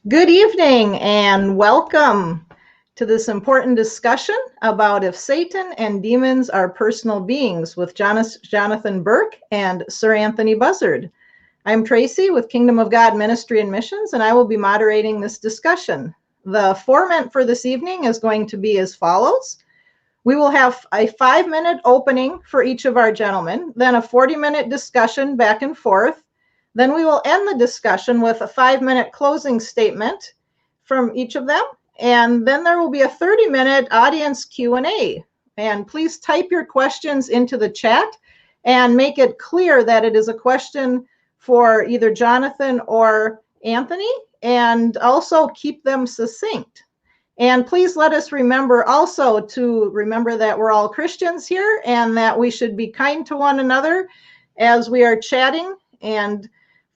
Good evening and welcome to this important discussion about if Satan and demons are personal beings with Jonathan Burke and Sir Anthony Buzzard. I'm Tracy with Kingdom of God Ministry and Missions, and I will be moderating this discussion. The format for this evening is going to be as follows. We will have a 5-minute opening for each of our gentlemen, then a 40-minute discussion back and forth. Then we will end the discussion with a 5-minute closing statement from each of them. And then there will be a 30-minute audience Q&A. And please type your questions into the chat and make it clear that it is a question for either Jonathan or Anthony, and also keep them succinct. And please let us remember also to remember that we're all Christians here and that we should be kind to one another as we are chatting. And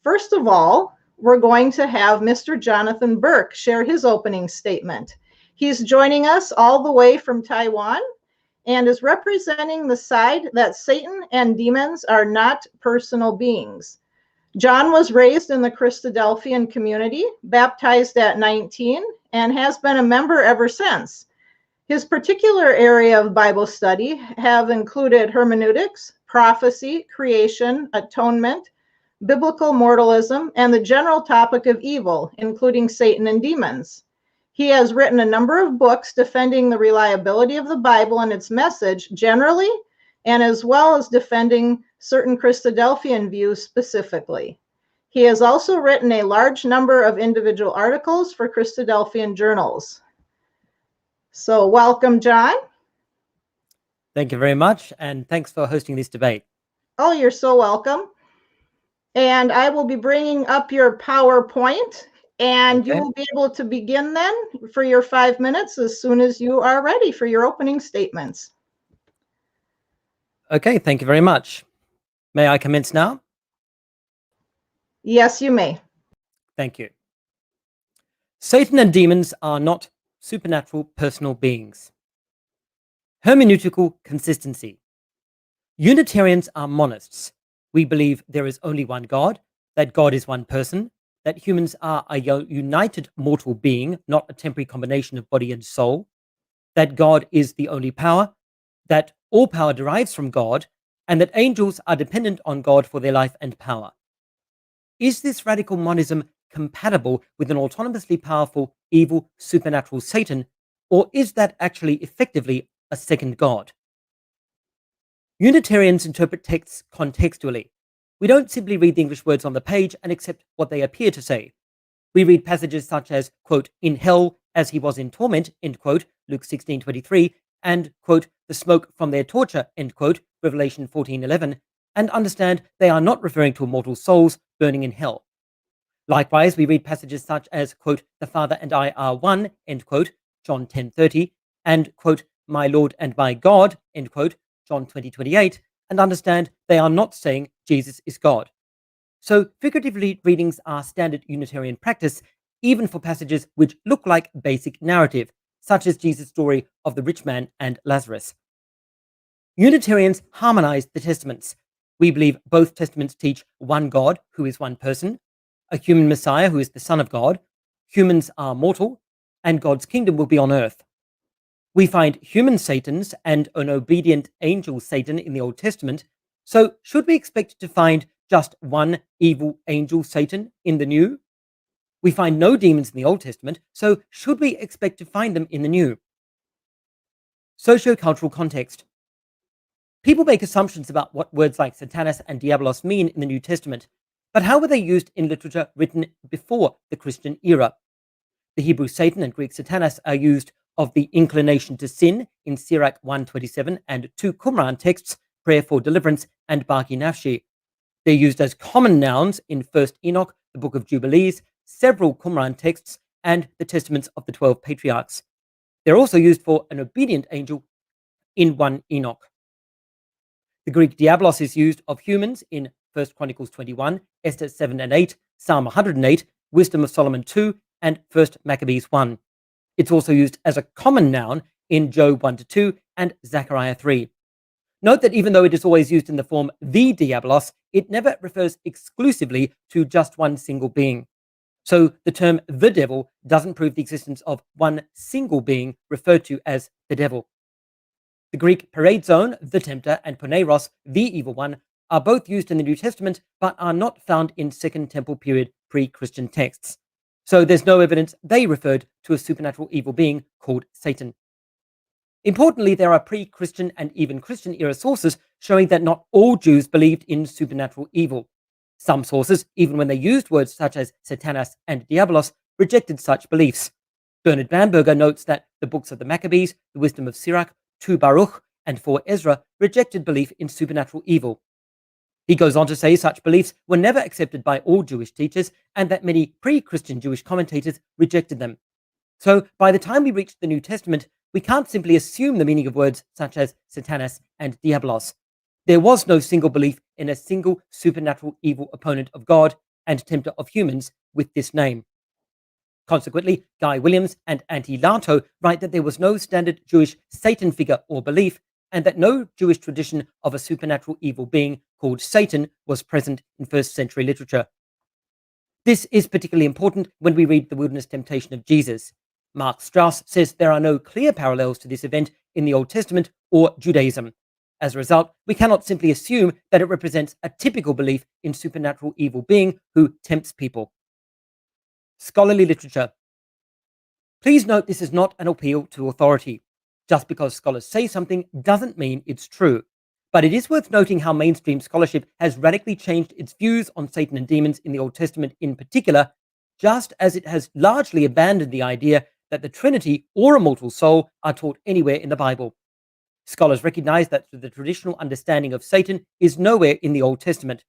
first of all, we're going to have Mr. Jonathan Burke share his opening statement. He's joining us all the way from Taiwan and is representing the side that Satan and demons are not personal beings. John was raised in the Christadelphian community, baptized at 19, and has been a member ever since. His particular area of Bible study have included hermeneutics, prophecy, creation, atonement, biblical mortalism, and the general topic of evil, including Satan and demons. He has written a number of books defending the reliability of the Bible and its message generally, and as well as defending certain Christadelphian views specifically. He has also written a large number of individual articles for Christadelphian journals. So welcome, John. Thank you very much, and thanks for hosting this debate. Oh, you're so welcome. And I will be bringing up your PowerPoint, and you will be able to begin then for your 5 minutes as soon as you are ready for your opening statements. Okay, thank you very much. May I commence now? Yes, you may. Thank you. Satan and demons are not supernatural personal beings. Hermeneutical consistency. Unitarians are monists. We believe there is only one God, that God is one person, that humans are a united mortal being, not a temporary combination of body and soul, that God is the only power, that all power derives from God, and that angels are dependent on God for their life and power. Is this radical monism compatible with an autonomously powerful, evil, supernatural Satan, or is that actually effectively a second God? Unitarians interpret texts contextually. We don't simply read the English words on the page and accept what they appear to say. We read passages such as, quote, in hell as he was in torment, end quote, Luke 16:23, and, quote, the smoke from their torture, end quote, Revelation 14:11, and understand they are not referring to immortal souls burning in hell. Likewise, we read passages such as, quote, the Father and I are one, end quote, John 10:30, and, quote, my Lord and my God, end quote, John 20:28, and understand they are not saying Jesus is God. So figurative readings are standard Unitarian practice, even for passages which look like basic narrative, such as Jesus' story of the rich man and Lazarus. Unitarians harmonize the Testaments. We believe both Testaments teach one God, who is one person, a human Messiah, who is the Son of God, humans are mortal, and God's kingdom will be on earth. We find human Satans and an obedient angel Satan in the Old Testament, so should we expect to find just one evil angel Satan in the New? We find no demons in the Old Testament, so should we expect to find them in the New? Sociocultural context. People make assumptions about what words like Satanas and Diabolos mean in the New Testament, but how were they used in literature written before the Christian era? The Hebrew Satan and Greek Satanas are used of the inclination to sin in Sirach 1:27 and 2 Qumran texts, Prayer for Deliverance and Baki Nafshi. They're used as common nouns in 1st Enoch, the Book of Jubilees, several Qumran texts, and the Testaments of the 12 Patriarchs. They're also used for an obedient angel in 1 Enoch. The Greek Diabolos is used of humans in 1 Chronicles 21, Esther 7 and 8, Psalm 108, Wisdom of Solomon 2, and 1 Maccabees 1. It's also used as a common noun in Job 1-2 and Zechariah 3. Note that even though it is always used in the form the Diabolos, it never refers exclusively to just one single being. So the term the devil doesn't prove the existence of one single being referred to as the devil. The Greek paraidzone, the tempter, and poneros, the evil one, are both used in the New Testament, but are not found in Second Temple period pre-Christian texts. So there's no evidence they referred to a supernatural evil being called Satan. Importantly, there are pre-Christian and even Christian era sources showing that not all Jews believed in supernatural evil. Some sources, even when they used words such as Satanas and Diabolos, rejected such beliefs. Bernard Bamberger notes that the books of the Maccabees, the Wisdom of Sirach, 2 Baruch, and 4 Ezra rejected belief in supernatural evil. He goes on to say such beliefs were never accepted by all Jewish teachers and that many pre-Christian Jewish commentators rejected them. So by the time we reach the New Testament, we can't simply assume the meaning of words such as Satanas and Diabolos. There was no single belief in a single supernatural evil opponent of God and tempter of humans with this name. Consequently, Guy Williams and Antti Lato write that there was no standard Jewish Satan figure or belief, and that no Jewish tradition of a supernatural evil being called Satan was present in first century literature. This is particularly important when we read the wilderness temptation of Jesus. Mark Strauss says there are no clear parallels to this event in the Old Testament or Judaism. As a result, we cannot simply assume that it represents a typical belief in supernatural evil being who tempts people. Scholarly literature. Please note this is not an appeal to authority. Just because scholars say something doesn't mean it's true. But it is worth noting how mainstream scholarship has radically changed its views on Satan and demons in the Old Testament in particular, just as it has largely abandoned the idea that the Trinity or a mortal soul are taught anywhere in the Bible. Scholars recognize that the traditional understanding of Satan is nowhere in the Old Testament.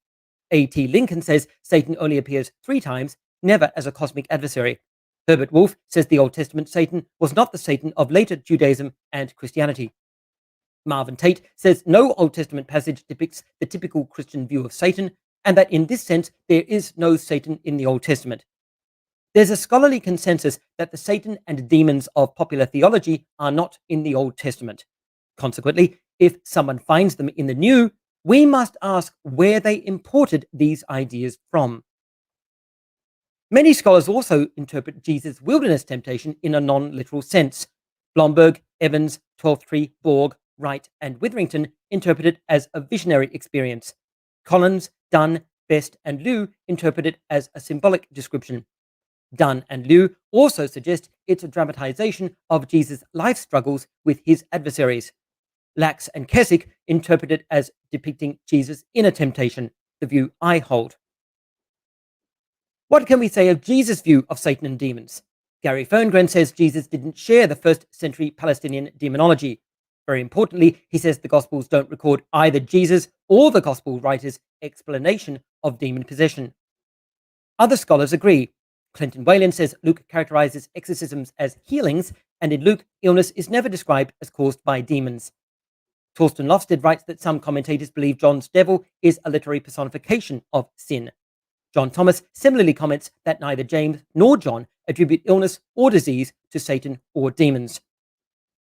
A.T. Lincoln says Satan only appears 3 times, never as a cosmic adversary. Herbert Wolf says the Old Testament Satan was not the Satan of later Judaism and Christianity. Marvin Tate says no Old Testament passage depicts the typical Christian view of Satan, and that in this sense there is no Satan in the Old Testament. There's a scholarly consensus that the Satan and demons of popular theology are not in the Old Testament. Consequently, if someone finds them in the New, we must ask where they imported these ideas from. Many scholars also interpret Jesus' wilderness temptation in a non-literal sense. Blomberg, Evans, Twelftree, Borg, Wright, and Witherington interpret it as a visionary experience. Collins, Dunn, Best, and Liu interpret it as a symbolic description. Dunn and Liu also suggest it's a dramatization of Jesus' life struggles with his adversaries. Lax and Keswick interpret it as depicting Jesus' inner temptation, the view I hold. What can we say of Jesus' view of Satan and demons? Gary Ferngren says Jesus didn't share the first century Palestinian demonology. Very importantly, he says the Gospels don't record either Jesus or the Gospel writers' explanation of demon possession. Other scholars agree. Clinton Whalen says Luke characterizes exorcisms as healings, and in Luke, illness is never described as caused by demons. Torsten Lofsted writes that some commentators believe John's devil is a literary personification of sin. John Thomas similarly comments that neither James nor John attribute illness or disease to Satan or demons.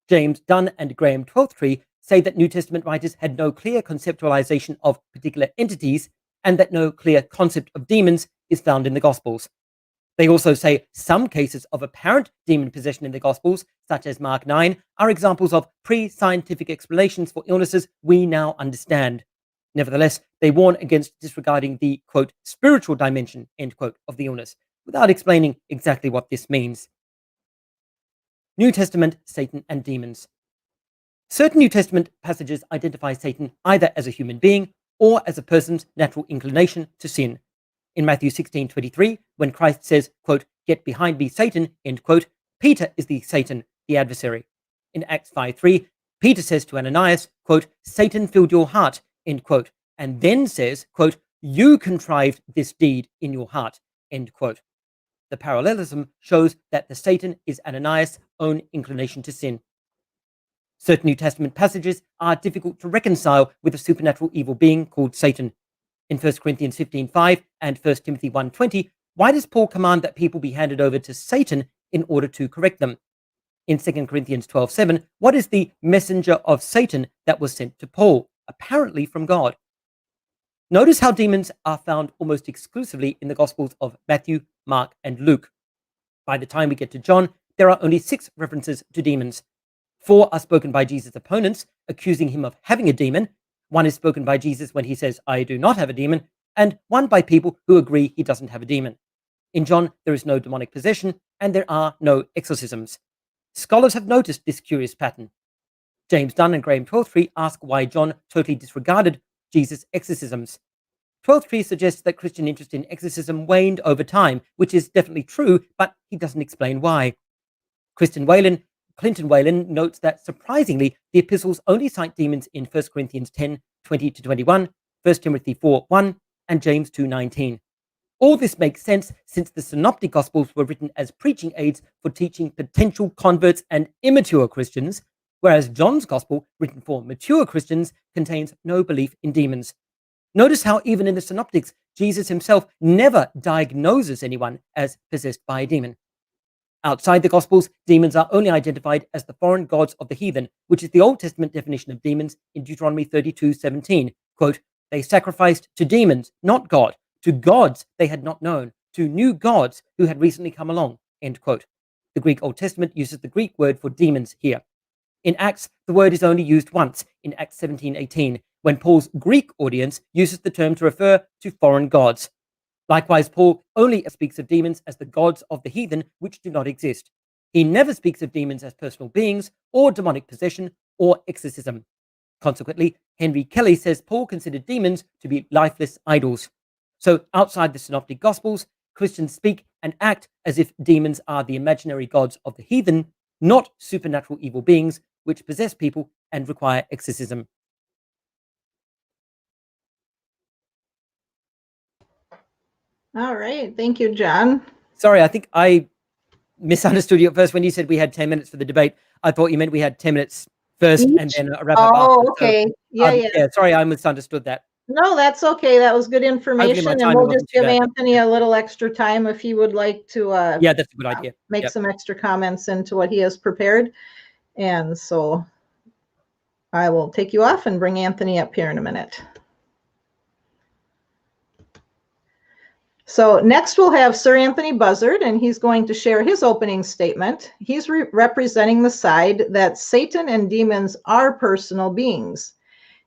James Dunn and Graham Twelftree say that New Testament writers had no clear conceptualization of particular entities and that no clear concept of demons is found in the Gospels. They also say some cases of apparent demon possession in the Gospels, such as Mark 9, are examples of pre-scientific explanations for illnesses we now understand. Nevertheless, they warn against disregarding the, quote, spiritual dimension, end quote, of the illness, without explaining exactly what this means. New Testament, Satan and demons. Certain New Testament passages identify Satan either as a human being or as a person's natural inclination to sin. In Matthew 16:23, when Christ says, quote, "Get behind me, Satan," end quote, Peter is the Satan, the adversary. In Acts 5:3, Peter says to Ananias, quote, "Satan filled your heart," end quote, and then says, quote, "You contrived this deed in your heart," end quote. The parallelism shows that the Satan is Ananias' own inclination to sin. Certain New Testament passages are difficult to reconcile with a supernatural evil being called Satan. In 1 Corinthians 15:5 and 1 Timothy 1:20, why does Paul command that people be handed over to Satan in order to correct them? In 2 Corinthians 12:7, what is the messenger of Satan that was sent to Paul, apparently from God? Notice how demons are found almost exclusively in the Gospels of Matthew, Mark, and Luke. By the time we get to John, there are only 6 references to demons. 4 are spoken by Jesus' opponents, accusing him of having a demon. 1 is spoken by Jesus when he says, "I do not have a demon," and 1 by people who agree he doesn't have a demon. In John, there is no demonic possession, and there are no exorcisms. Scholars have noticed this curious pattern. James Dunn and Graham Twelftree ask why John totally disregarded Jesus' exorcisms. Twelftree suggests that Christian interest in exorcism waned over time, which is definitely true, but he doesn't explain why. Clinton Whalen notes that, surprisingly, the epistles only cite demons in 1 Corinthians 10, 20-21, 1 Timothy 4, 1, and James 2:19. All this makes sense since the Synoptic Gospels were written as preaching aids for teaching potential converts and immature Christians, whereas John's Gospel, written for mature Christians, contains no belief in demons. Notice how even in the Synoptics, Jesus himself never diagnoses anyone as possessed by a demon. Outside the Gospels, demons are only identified as the foreign gods of the heathen, which is the Old Testament definition of demons in Deuteronomy 32:17. Quote, "They sacrificed to demons, not God, to gods they had not known, to new gods who had recently come along." End quote. The Greek Old Testament uses the Greek word for demons here. In Acts, the word is only used once, in Acts 17:18, when Paul's Greek audience uses the term to refer to foreign gods. Likewise, Paul only speaks of demons as the gods of the heathen, which do not exist. He never speaks of demons as personal beings, or demonic possession, or exorcism. Consequently, Henry Kelly says Paul considered demons to be lifeless idols. So outside the Synoptic Gospels, Christians speak and act as if demons are the imaginary gods of the heathen, not supernatural evil beings which possess people and require exorcism. All right. Thank you, John. Sorry, I think I misunderstood you at first when you said we had 10 minutes for the debate. I thought you meant we had 10 minutes first Each? and then a wrap up after. Oh, okay. So, Yeah. sorry, I misunderstood that. No, that's okay. That was good information. And timing we'll wasn't just too give bad. Anthony a little extra time if he would like to Yeah, that's a good idea. make Yep. some extra comments into what he has prepared. And so I will take you off and bring Anthony up here in a minute. So next we'll have Sir Anthony Buzzard, and he's going to share his opening statement. He's representing the side that Satan and demons are personal beings.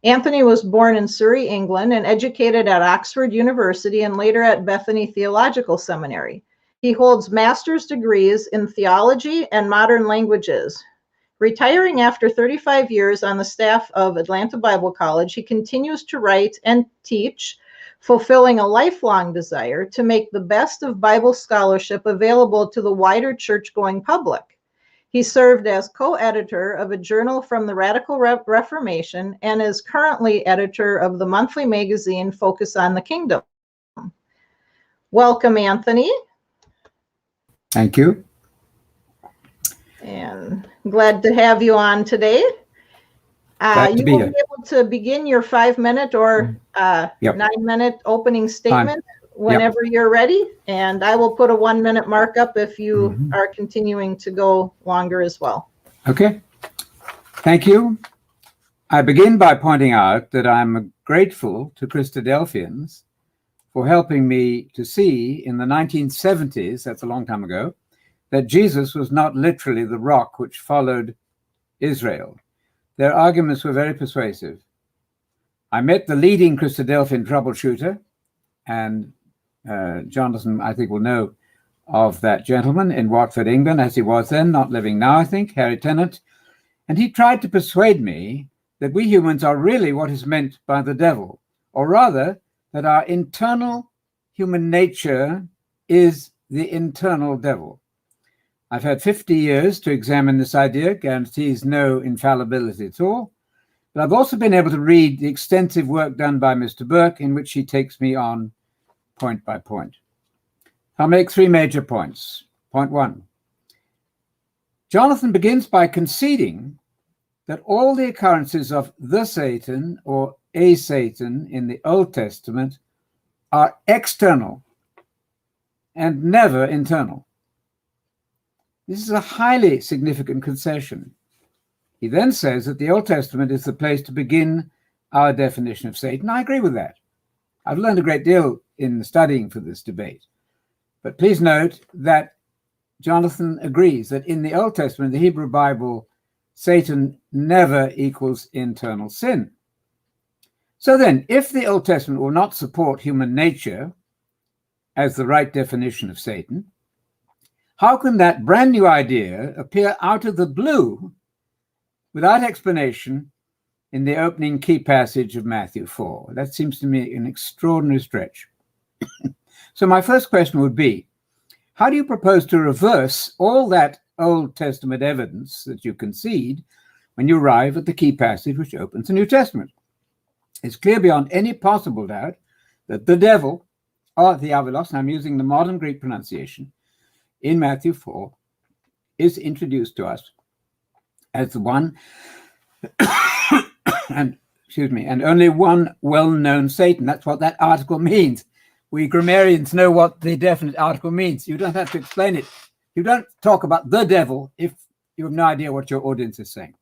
Anthony was born in Surrey, England, and educated at Oxford University and later at Bethany Theological Seminary. He holds master's degrees in theology and modern languages. Retiring after 35 years on the staff of Atlanta Bible College, he continues to write and teach, fulfilling a lifelong desire to make the best of Bible scholarship available to the wider church-going public. He served as co-editor of a journal from the Radical Reformation and is currently editor of the monthly magazine Focus on the Kingdom. Welcome, Anthony. Thank you. And glad to have you on today. You will be able to begin your 5-minute or 9-minute opening statement whenever you're ready. And I will put a 1-minute markup if you are continuing to go longer as well. Okay. Thank you. I begin by pointing out that I'm grateful to Christadelphians for helping me to see in the 1970s, that's a long time ago, that Jesus was not literally the rock which followed Israel. Their arguments were very persuasive. I met the leading Christadelphian troubleshooter, and Jonathan, I think, will know of that gentleman in Watford, England, as he was then, not living now, I think, Harry Tennant. And he tried to persuade me that we humans are really what is meant by the devil, or rather, that our internal human nature is the internal devil. I've had 50 years to examine this idea, guarantees no infallibility at all. But I've also been able to read the extensive work done by Mr. Burke, in which he takes me on point by point. I'll make 3 major points. Point 1. Jonathan begins by conceding that all the occurrences of the Satan or a Satan in the Old Testament are external and never internal. This is a highly significant concession. He then says that the Old Testament is the place to begin our definition of Satan. I agree with that. I've learned a great deal in studying for this debate. But please note that Jonathan agrees that in the Old Testament, the Hebrew Bible, Satan never equals internal sin. So then, if the Old Testament will not support human nature as the right definition of Satan, how can that brand new idea appear out of the blue without explanation in the opening key passage of Matthew 4? That seems to me an extraordinary stretch. So my first question would be, how do you propose to reverse all that Old Testament evidence that you concede when you arrive at the key passage which opens the New Testament? It's clear beyond any possible doubt that the devil, or diabolos, and I'm using the modern Greek pronunciation, in Matthew 4, is introduced to us as the one and only one well-known Satan. That's what that article means. We grammarians know what the definite article means. You don't have to explain it. You don't talk about the devil if you have no idea what your audience is saying.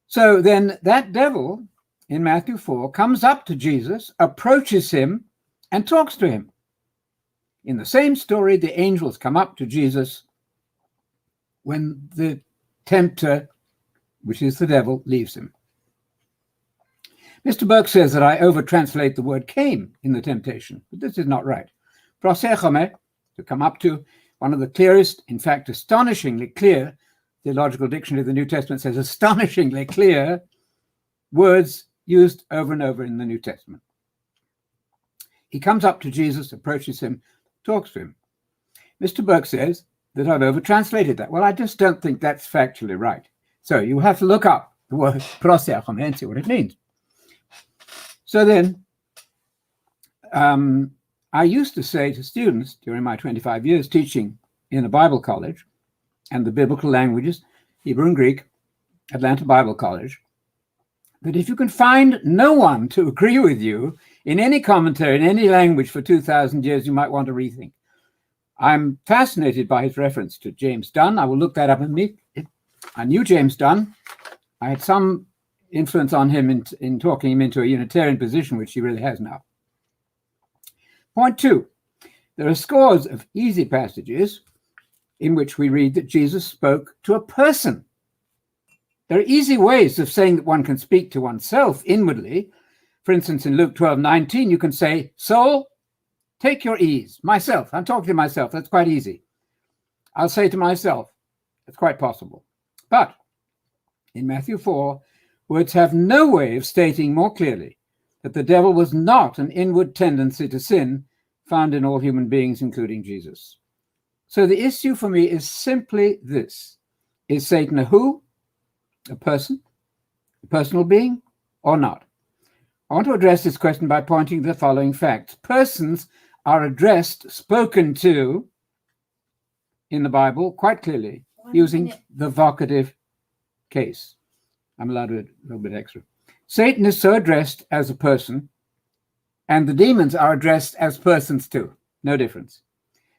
So then that devil in Matthew 4 comes up to Jesus, approaches him, and talks to him. In the same story, the angels come up to Jesus when the tempter, which is the devil, leaves him. Mr. Burke says that I over-translate the word came in the temptation, but this is not right. Prosechome, to come up to, one of the clearest, in fact, astonishingly clear, theological dictionary of the New Testament says astonishingly clear words used over and over in the New Testament. He comes up to Jesus, approaches him, talks to him. Mr. Burke says that I've over-translated that. Well, I just don't think that's factually right. So you have to look up the word prosechome and see what it means. So then, I used to say to students during my 25 years teaching in a Bible college and the biblical languages, Hebrew and Greek, Atlanta Bible College, that if you can find no one to agree with you in any commentary, in any language for 2,000 years, you might want to rethink. I'm fascinated by his reference to James Dunn. I will look that up in me. I knew James Dunn. I had some influence on him in talking him into a Unitarian position, which he really has now. Point two, there are scores of easy passages in which we read that Jesus spoke to a person. There are easy ways of saying that one can speak to oneself inwardly. For instance, in Luke 12:19, you can say, soul, take your ease. Myself, I'm talking to myself. That's quite easy. I'll say to myself, it's quite possible. But in Matthew 4, words have no way of stating more clearly that the devil was not an inward tendency to sin found in all human beings, including Jesus. So the issue for me is simply this. Is Satan a who? A person? A personal being? Or not? I want to address this question by pointing to the following facts. Persons are addressed, spoken to in the Bible quite clearly using the vocative case. I'm allowed a little bit extra. Satan is so addressed as a person, and the demons are addressed as persons too. No difference.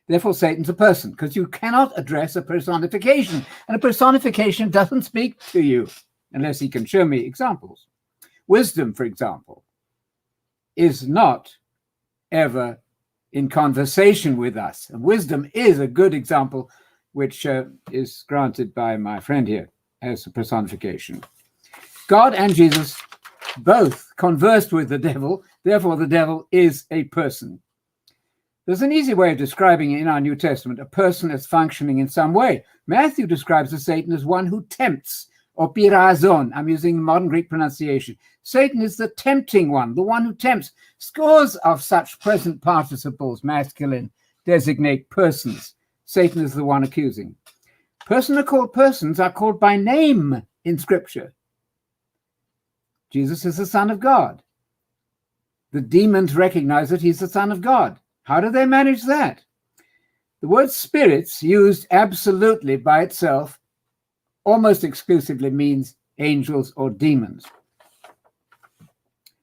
Therefore, Satan's a person, because you cannot address a personification, and a personification doesn't speak to you unless he can show me examples. Wisdom, for example, is not ever in conversation with us. And wisdom is a good example, which is granted by my friend here as a personification. God and Jesus both conversed with the devil, therefore the devil is a person. There's an easy way of describing in our New Testament a person as functioning in some way. Matthew describes the Satan as one who tempts, or pirazon. I'm using modern Greek pronunciation. Satan is the tempting one, the one who tempts. Scores of such present participles, masculine, designate persons. Satan is the one accusing. Persons are called by name in Scripture. Jesus is the Son of God. The demons recognize that he's the Son of God. How do they manage that? The word spirits, used absolutely by itself, almost exclusively means angels or demons.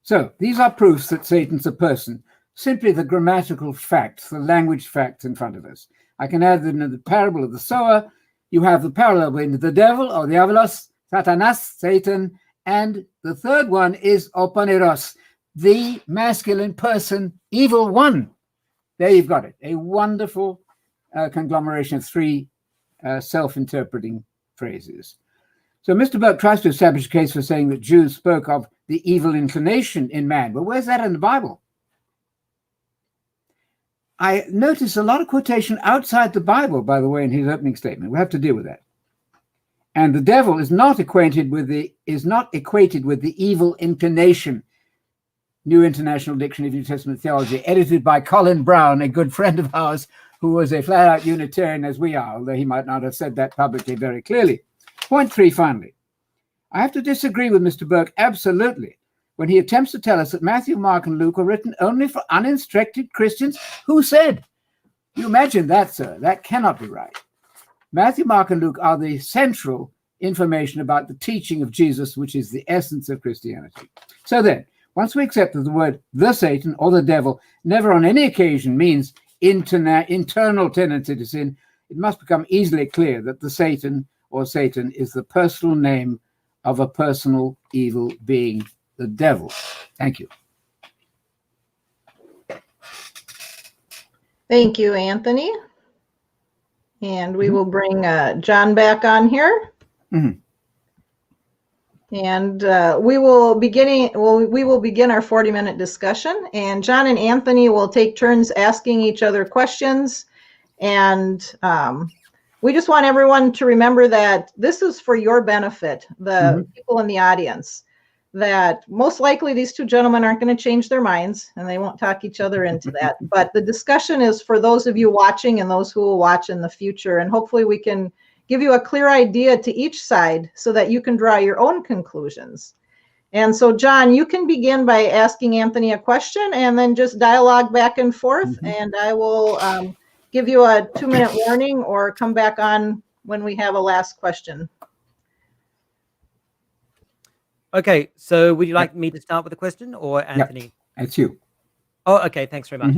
So these are proofs that Satan's a person, simply the grammatical facts, the language facts in front of us. I can add that in the parable of the sower, you have the parallel between the devil or diabolos, Satanas, Satan, and the third one is oponeros, the masculine person, evil one. There you've got it. A wonderful conglomeration of three self-interpreting phrases. So Mr. Burke tries to establish a case for saying that Jews spoke of the evil inclination in man. But where's that in the Bible? I notice a lot of quotation outside the Bible, by the way, in his opening statement. We have to deal with that. And the devil is not equated with the evil inclination. New International Dictionary of New Testament Theology, edited by Colin Brown, a good friend of ours, who was a flat-out Unitarian as we are, although he might not have said that publicly very clearly. Point 3, finally. I have to disagree with Mr. Burke absolutely when he attempts to tell us that Matthew, Mark, and Luke are written only for uninstructed Christians. Who said? You imagine that, sir. That cannot be right. Matthew, Mark, and Luke are the central information about the teaching of Jesus, which is the essence of Christianity. So then, once we accept that the word the Satan or the devil never on any occasion means internal tendency to sin, it must become easily clear that the Satan or Satan is the personal name of a personal evil being, the devil. Thank you. Thank you, Anthony. And we will bring John back on here. Mm-hmm. And we will begin our 40-minute discussion, and Jon and Anthony will take turns asking each other questions. And we just want everyone to remember that this is for your benefit, the people in the audience, that most likely these two gentlemen aren't going to change their minds and they won't talk each other into that. But the discussion is for those of you watching and those who will watch in the future. And hopefully we can give you a clear idea to each side so that you can draw your own conclusions. And so, John, you can begin by asking Anthony a question and then just dialogue back and forth. And I will give you a 2-minute warning or come back on when we have a last question. Okay, so would you like me to start with a question or Anthony? Yeah, it's you. Oh, okay, thanks very much.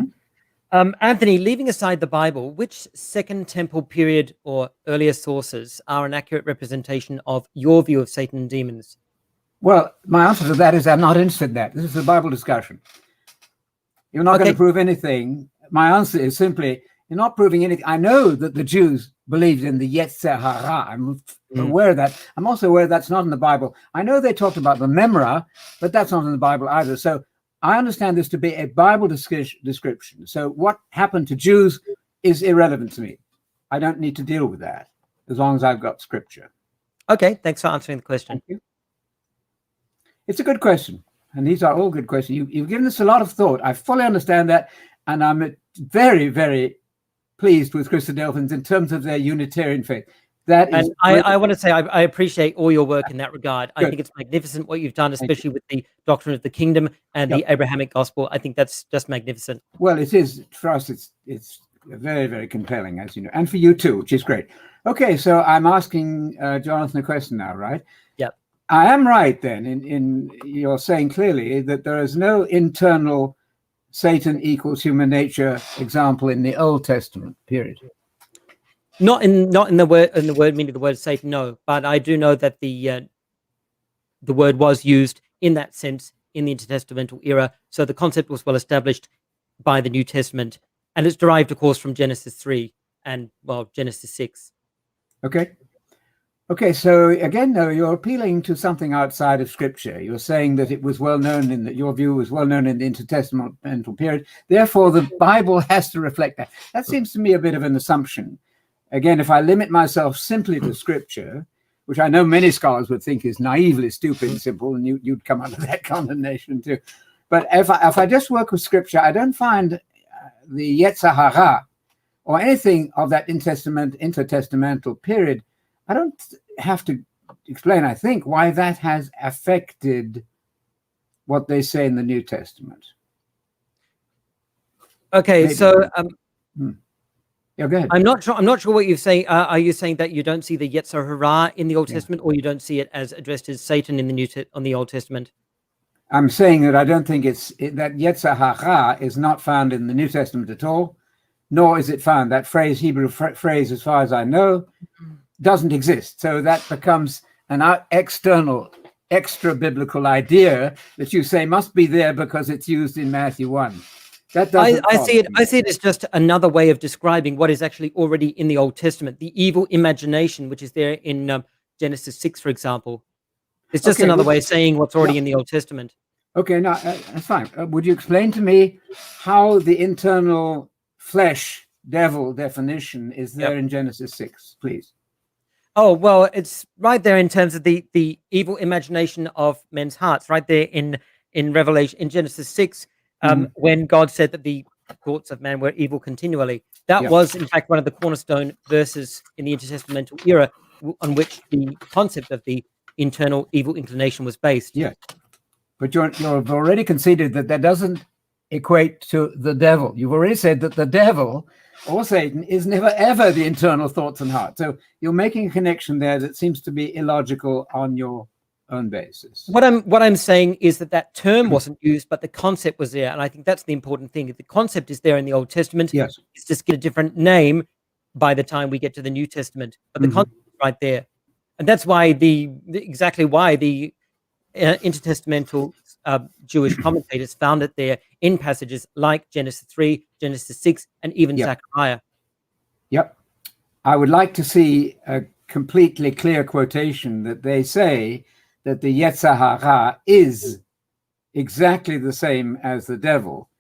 Anthony, leaving aside the Bible, which Second Temple period or earlier sources are an accurate representation of your view of Satan and demons? Well, my answer to that is I'm not interested in that. This is a Bible discussion. You're not going to prove anything. My answer is simply, you're not proving anything. I know that the Jews believed in the Yetzer Hara. I'm aware of that. I'm also aware that's not in the Bible. I know they talked about the Memra, but that's not in the Bible either. So I understand this to be a Bible description. So what happened to Jews is irrelevant to me. I don't need to deal with that as long as I've got scripture. Okay, thanks for answering the question. Thank you. It's a good question. And these are all good questions. You've given us a lot of thought. I fully understand that. And I'm very, very pleased with Christadelphians in terms of their Unitarian faith. That is, and I want to say I appreciate all your work in that regard. I think it's magnificent what you've done, especially with the doctrine of the kingdom and the Abrahamic gospel. I think that's just magnificent. Well, it is for us. It's very, very compelling, as you know, and for you too, which is great. Okay, so I'm asking Jonathan a question now, right? Yep. I am right then in you're saying clearly that there is no internal Satan equals human nature example in the Old Testament period. Not in the word meaning the word Satan, no. But I do know that the word was used in that sense in the intertestamental era. So the concept was well established by the New Testament, and it's derived, of course, from Genesis 3 and Genesis 6. Okay. So again, though, you're appealing to something outside of Scripture. You're saying that it was well known in that your view was well known in the intertestamental period. Therefore, the Bible has to reflect that. That seems to me a bit of an assumption. Again, if I limit myself simply to Scripture, which I know many scholars would think is naively stupid and simple, and you'd come under that condemnation too. But if I just work with Scripture, I don't find the Yetzer Hara or anything of that intertestamental period. I don't have to explain, I think, why that has affected what they say in the New Testament. Okay, maybe. So yeah, go ahead. I'm not sure what you're saying. Are you saying that you don't see the Yetzer Hara in the Old Testament, or you don't see it as addressed as Satan in the on the Old Testament? I'm saying that I don't think that Yetzer Hara is not found in the New Testament at all, nor is it found. That phrase, Hebrew phrase, as far as I know, doesn't exist. So that becomes an external, extra biblical idea that you say must be there because it's used in Matthew 1. That doesn't I follow see it. me. I see it as just another way of describing what is actually already in the Old Testament. The evil imagination, which is there in Genesis 6, for example, it's just Okay, another way of saying what's already yeah. in the Old Testament. Okay, now that's fine. Would you explain to me how the internal flesh devil definition is there in Genesis 6, please? Oh, well, it's right there in terms of the evil imagination of men's hearts, right there in Revelation, in Genesis 6, when God said that the thoughts of man were evil continually. That was, in fact, one of the cornerstone verses in the intertestamental era on which the concept of the internal evil inclination was based. Yes, but you've already conceded that that doesn't equate to the devil. You've already said that the devil or Satan is never ever the internal thoughts and heart. So you're making a connection there that seems to be illogical on your own basis. What I'm saying is that term wasn't used, but the concept was there, and I think that's the important thing. The concept is there in the Old Testament. Yes, it's just get a different name by the time we get to the New Testament, but the concept is right there, and that's why exactly why the intertestamental Jewish commentators found it there in passages like Genesis 3, Genesis 6, and even Zechariah. Yep. I would like to see a completely clear quotation that they say that the Yetzer Hara is exactly the same as the devil,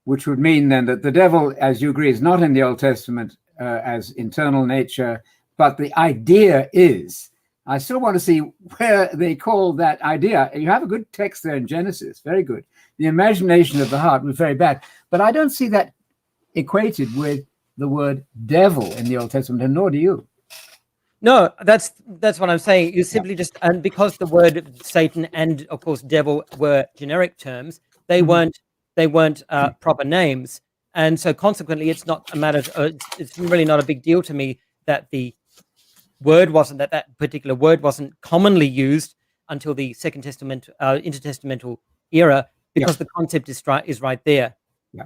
which would mean then that the devil, as you agree, is not in the Old Testament as internal nature, but the idea is. I still want to see where they call that idea. You have a good text there in Genesis, very good. The imagination of the heart was very bad, but I don't see that equated with the word devil in the Old Testament, and nor do you. No, that's what I'm saying. You simply just, and because the word Satan and of course devil were generic terms, they weren't proper names, and so consequently, it's not a matter. It's really not a big deal to me that the word wasn't that particular word wasn't commonly used until the Second Testament, intertestamental era, because the concept is right there. Yeah,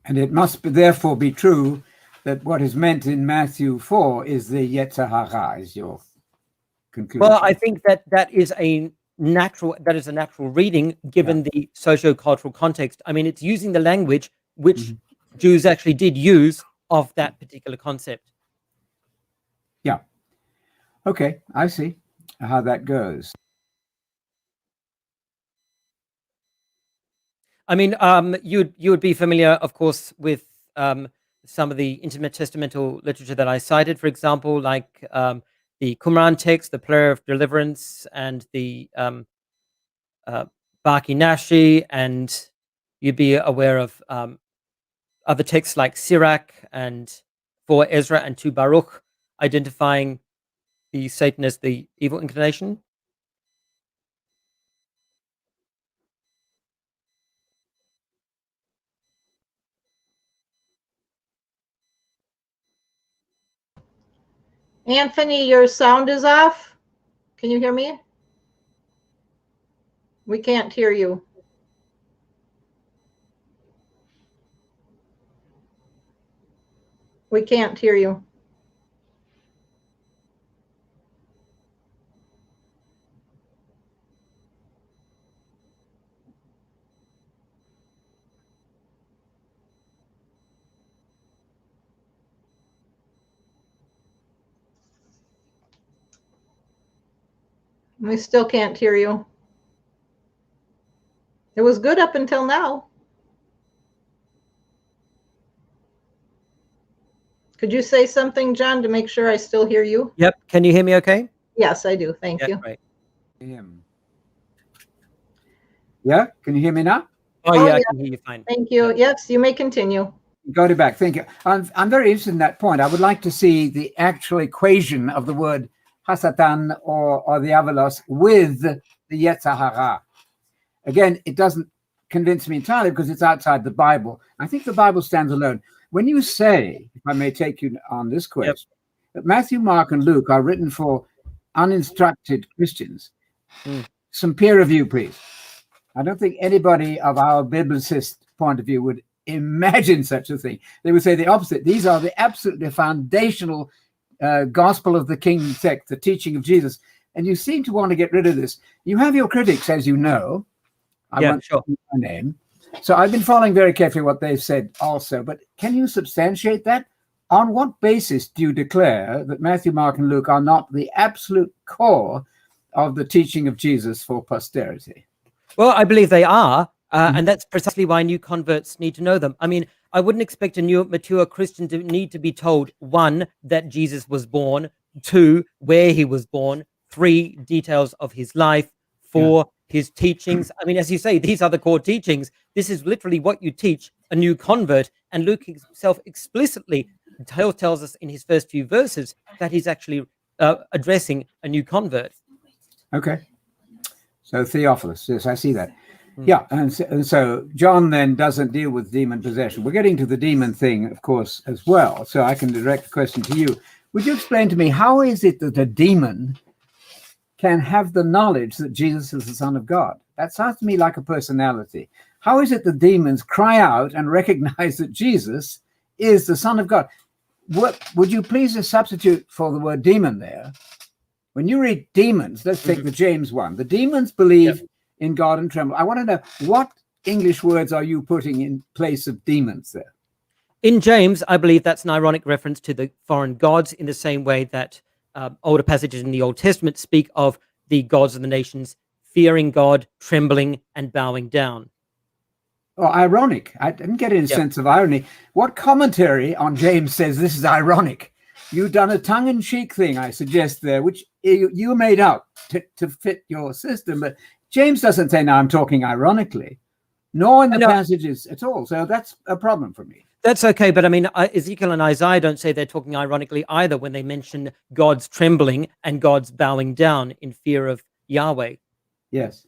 and it must therefore be true that what is meant in Matthew 4 is the Yetzer Hara, is your conclusion. Well, I think that is a natural reading given the socio-cultural context. I mean, it's using the language which Jews actually did use of that particular concept. Yeah. Okay, I see how that goes. I mean, you would be familiar, of course, with some of the intertestamental literature that I cited, for example, like the Qumran text, the Prayer of Deliverance, and the Baki Nashi, and you'd be aware of other texts like Sirach and 4 Ezra and 2 Baruch, identifying the Satan as the evil inclination. Anthony, your sound is off. Can you hear me? We can't hear you. We can't hear you. We still can't hear you. It was good up until now. Could you say something, John, to make sure I still hear you? Yep. Can you hear me okay? Yes, I do. Thank you. Great. Yeah, can you hear me now? Oh, yeah, I can hear you fine. Thank you. Yes, you may continue. Got it back. Thank you. I'm very interested in that point. I would like to see the actual equation of the word Hasatan or the Avalos with the Yetzer Hara. Again, it doesn't convince me entirely because it's outside the Bible. I think the Bible stands alone. When you say, if I may take you on this question, that Matthew, Mark, and Luke are written for uninstructed Christians, some peer review, please. I don't think anybody of our biblicist point of view would imagine such a thing. They would say the opposite. These are the absolutely foundational gospel of the kingdom text, the teaching of Jesus. And you seem to want to get rid of this. You have your critics, as you know. I won't sure. use my name. So I've been following very carefully what they've said also, but can you substantiate that? On what basis do you declare that Matthew, Mark, and Luke are not the absolute core of the teaching of Jesus for posterity? Well, I believe they are, and that's precisely why new converts need to know them. I mean, I wouldn't expect a new mature Christian to need to be told, 1, that Jesus was born, 2, where he was born, 3, details of his life, 4, his teachings. I mean, as you say, these are the core teachings. This is literally what you teach a new convert, and Luke himself explicitly tells us in his first few verses that he's actually addressing a new convert. Okay. So Theophilus, yes, I see that. Yeah, and so John then doesn't deal with demon possession. We're getting to the demon thing, of course, as well. So I can direct the question to you. Would you explain to me, how is it that a demon can have the knowledge that Jesus is the Son of God? That sounds to me like a personality. How is it that demons cry out and recognize that Jesus is the Son of God? What would you please substitute for the word demon there? When you read demons, let's take the James one. The demons believe in God and tremble. I want to know, what English words are you putting in place of demons there? In James, I believe that's an ironic reference to the foreign gods, in the same way that older passages in the Old Testament speak of the gods of the nations fearing God, trembling, and bowing down. Oh, ironic. I didn't get any sense of irony. What commentary on James says this is ironic? You've done a tongue-in-cheek thing, I suggest there, which you made up to fit your system. But James doesn't say, now I'm talking ironically, nor in the passages at all. So that's a problem for me. That's okay, but I mean, Ezekiel and Isaiah don't say they're talking ironically either when they mention God's trembling and God's bowing down in fear of Yahweh. Yes.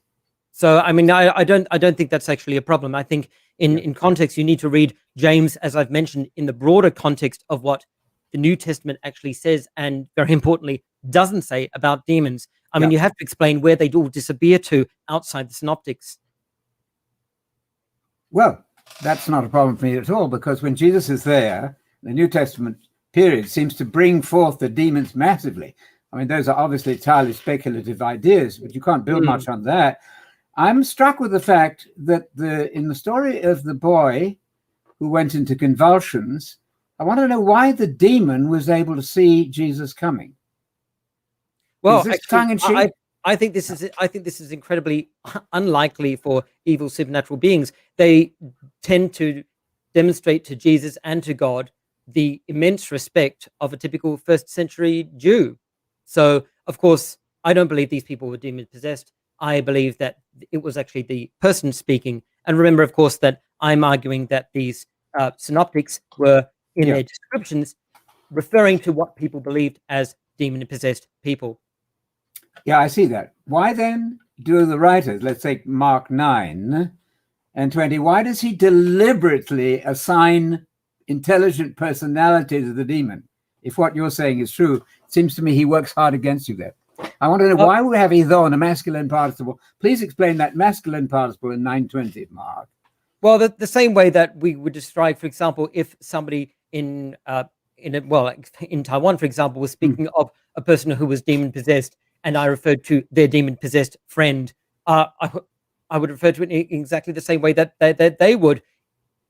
So, I mean, I don't think that's actually a problem. I think in context, you need to read James, as I've mentioned, in the broader context of what the New Testament actually says, and very importantly, doesn't say about demons. I mean, you have to explain where they all disappear to outside the synoptics. Well, that's not a problem for me at all, because when Jesus is there, the New Testament period seems to bring forth the demons massively. I mean, those are obviously entirely speculative ideas, but you can't build much on that. I'm struck with the fact that in the story of the boy who went into convulsions, I want to know why the demon was able to see Jesus coming. Well, actually, I think this is incredibly unlikely for evil supernatural beings. They tend to demonstrate to Jesus and to God the immense respect of a typical first century Jew. So, of course, I don't believe these people were demon possessed. I believe that it was actually the person speaking. And remember, of course, that I'm arguing that these synoptics were in their descriptions referring to what people believed as demon possessed people. Yeah, I see that. Why then do the writers, let's take Mark 9 and 20, why does he deliberately assign intelligent personality to the demon? If what you're saying is true, it seems to me he works hard against you there. I want to know why we have either and a masculine participle. Please explain that masculine participle in 920, Mark. Well, the same way that we would describe, for example, if somebody in Taiwan, for example, was speaking of a person who was demon possessed, and I referred to their demon possessed friend, I would refer to it in exactly the same way that they would,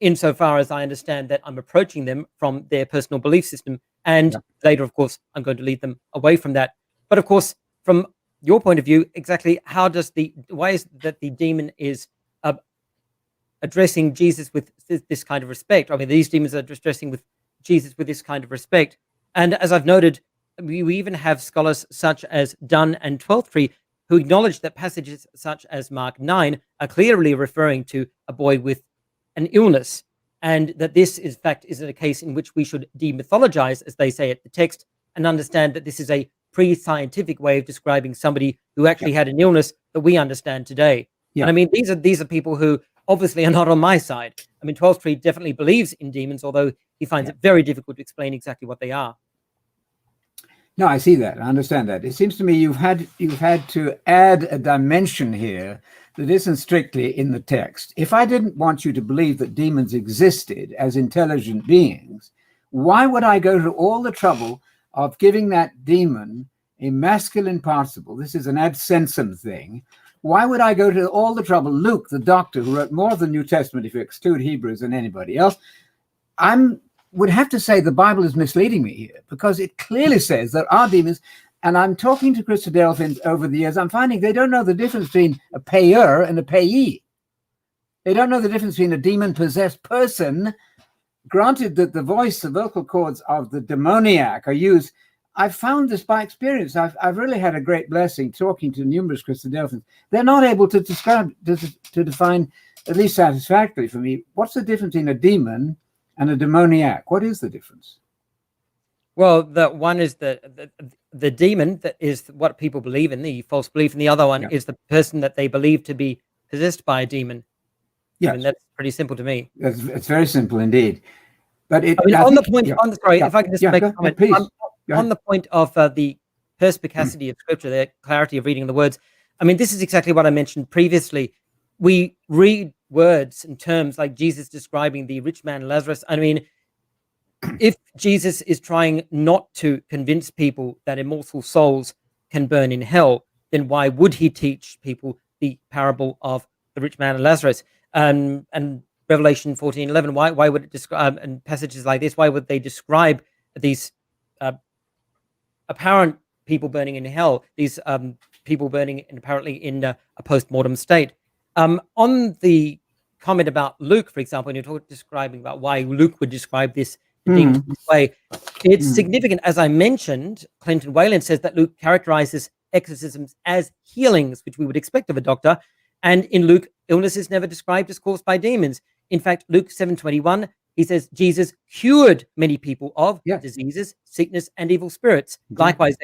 insofar as I understand that I'm approaching them from their personal belief system, and later, of course, I'm going to lead them away from that. But of course, from your point of view, exactly why is that the demon is addressing Jesus with this kind of respect? I mean, these demons are addressing with Jesus with this kind of respect. And as I've noted, we even have scholars such as Dunn and Twelftree who acknowledge that passages such as Mark 9 are clearly referring to a boy with an illness, and that this, in fact, is a case in which we should demythologize, as they say at the text, and understand that this is a pre-scientific way of describing somebody who actually had an illness that we understand today. And I mean, these are people who obviously are not on my side. I mean, Twelftree definitely believes in demons, although he finds it very difficult to explain exactly what they are. No, I see that. I understand that. It seems to me you've had to add a dimension here that isn't strictly in the text. If I didn't want you to believe that demons existed as intelligent beings, why would I go to all the trouble of giving that demon a masculine participle? This is an absensum thing, Why would I go to all the trouble? Luke, the doctor, who wrote more of the New Testament, if you exclude Hebrews, than anybody else, would have to say the Bible is misleading me here, because it clearly says there are demons. And I'm talking to Christadelphians over the years. I'm finding they don't know the difference between a payer and a payee. They don't know the difference between a demon-possessed person. Granted that the voice, the vocal cords of the demoniac are used. I've found this by experience. I've really had a great blessing talking to numerous Christadelphians. They're not able to describe, to define, at least satisfactorily for me, what's the difference between a demon and a demoniac? What is the difference? Well, the one is the demon, that is what people believe in, the false belief, and the other one is the person that they believe to be possessed by a demon. Yes. I mean, that's pretty simple to me. It's very simple indeed. But if I can just make a comment. On the point of the perspicacity of Scripture, the clarity of reading the words, I mean, this is exactly what I mentioned previously. We read words and terms like Jesus describing the rich man Lazarus. I mean, if Jesus is trying not to convince people that immortal souls can burn in hell, then why would he teach people the parable of the rich man and Lazarus? And Revelation 14:11, why would it describe, and passages like this, why would they describe these apparent people burning in hell, these people burning apparently in a post-mortem state? On the comment about Luke, for example, when you're describing about why Luke would describe this demons this way, it's significant. As I mentioned, Clinton Whalen says that Luke characterizes exorcisms as healings, which we would expect of a doctor. And in Luke, illness is never described as caused by demons. In fact, Luke 7:21, he says Jesus cured many people of diseases, sickness, and evil spirits. Likewise,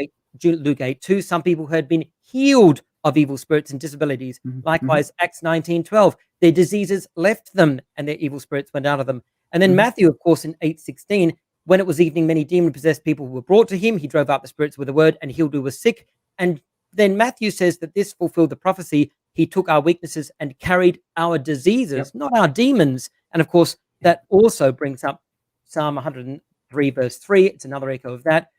Luke 8:2, some people had been healed of evil spirits and disabilities. Likewise, Acts 19:12, their diseases left them and their evil spirits went out of them. And then Matthew, of course, in 8:16, when it was evening, many demon-possessed people were brought to him. He drove out the spirits with a word and healed who was sick. And then Matthew says that this fulfilled the prophecy. He took our weaknesses and carried our diseases, not our demons. And of course, that also brings up Psalm 103, verse 3. It's another echo of that.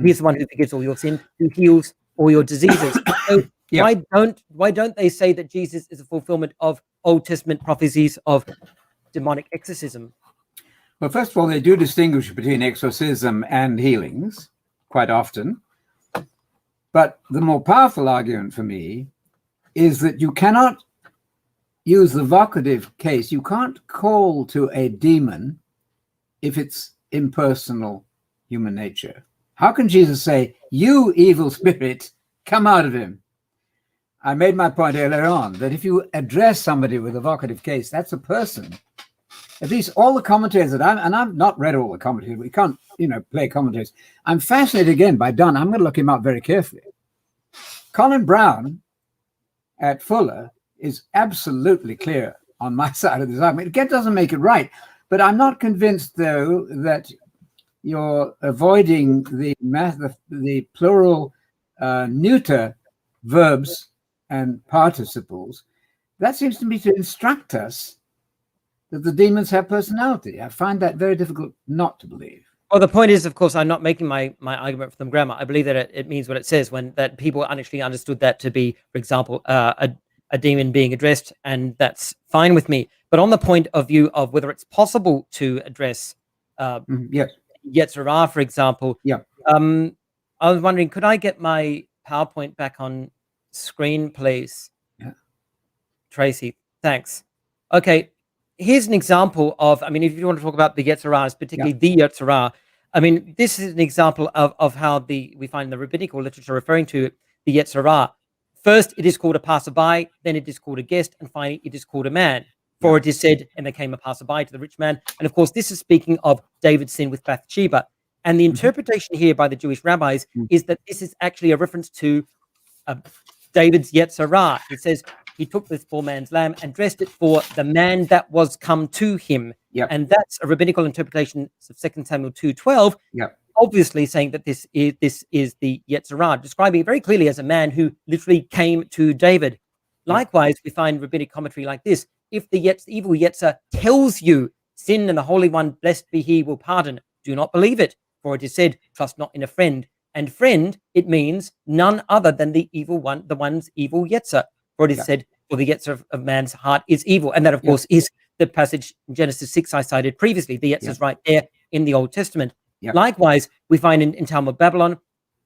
He's the one who forgives all your sin, who heals all your diseases. So why don't they say that Jesus is a fulfillment of Old Testament prophecies of demonic exorcism? Well, first of all, they do distinguish between exorcism and healings quite often. But the more powerful argument for me is that you cannot use the vocative case. You can't call to a demon if it's impersonal human nature. How can Jesus say, "You evil spirit, come out of him"? I made my point earlier on that if you address somebody with a vocative case, that's a person. At least all the commentators that I've not read all the commentators. We can't, play commentators. I'm fascinated again by Don. I'm going to look him up very carefully. Colin Brown at Fuller is absolutely clear on my side of this argument. It doesn't make it right, but I'm not convinced, though, that you're avoiding the plural neuter verbs and participles. That seems to me to instruct us that the demons have personality. I find that very difficult not to believe. Well, the point is, of course, I'm not making my argument from grammar. I believe that it means what it says, when that people actually understood that to be, for example, a demon being addressed, and that's fine with me. But on the point of view of whether it's possible to address Yetzirah, for example, I was wondering, could I get my PowerPoint back on screen, please? Yeah. Tracy, thanks. Okay. Here's an example of, if you want to talk about the Yetzirahs, particularly the Yetzirah, this is an example of how we find the rabbinical literature referring to the Yetzirah. First, it is called a passerby, then it is called a guest, and finally, it is called a man. For it is said, and there came a passerby to the rich man. And of course, this is speaking of David's sin with Bathsheba. And the interpretation here by the Jewish rabbis is that this is actually a reference to David's Yetzirah. It says, he took this poor man's lamb and dressed it for the man that was come to him. And that's a rabbinical interpretation of 2 Samuel 2:12, obviously saying that this is the Yetzirah, describing it very clearly as a man who literally came to David. Likewise, we find rabbinic commentary like this: if the evil Yetzer tells you, sin and the Holy One, blessed be he, will pardon, do not believe it, for it is said, trust not in a friend. And friend, it means none other than the evil one, the one's evil Yetzer. for it is said, for the yetzer of man's heart is evil. And that, of course, is the passage in Genesis 6 I cited previously. The yetzer is right there in the Old Testament. Likewise, we find in Talmud Babylon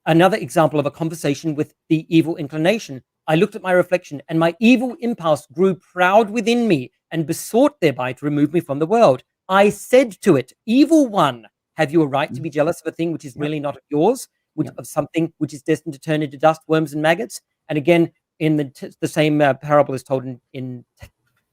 another example of a conversation with the evil inclination. I looked at my reflection, and my evil impulse grew proud within me and besought thereby to remove me from the world. I said to it, evil one, have you a right to be jealous of a thing which is really not of yours, of something which is destined to turn into dust, worms, and maggots? And again, in the same parable is told in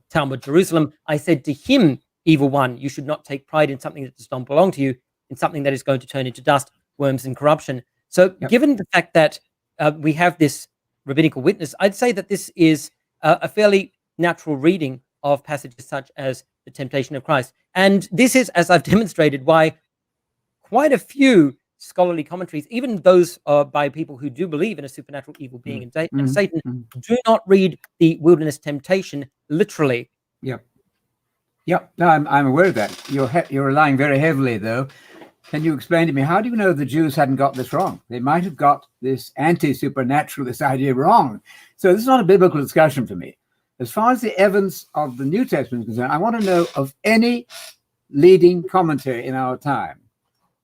Talmud Jerusalem, I said to him, evil one, you should not take pride in something that does not belong to you, in something that is going to turn into dust, worms, and corruption. So given the fact that we have this rabbinical witness, I'd say that this is a fairly natural reading of passages such as the temptation of Christ. And this is, as I've demonstrated, why quite a few scholarly commentaries, even those by people who do believe in a supernatural evil being and Satan, do not read the wilderness temptation literally. No, I'm aware of that. You're relying very heavily, though. Can you explain to me, how do you know the Jews hadn't got this wrong? They might have got this anti-supernaturalist idea wrong. So this is not a biblical discussion for me. As far as the evidence of the New Testament is concerned, I want to know of any leading commentary in our time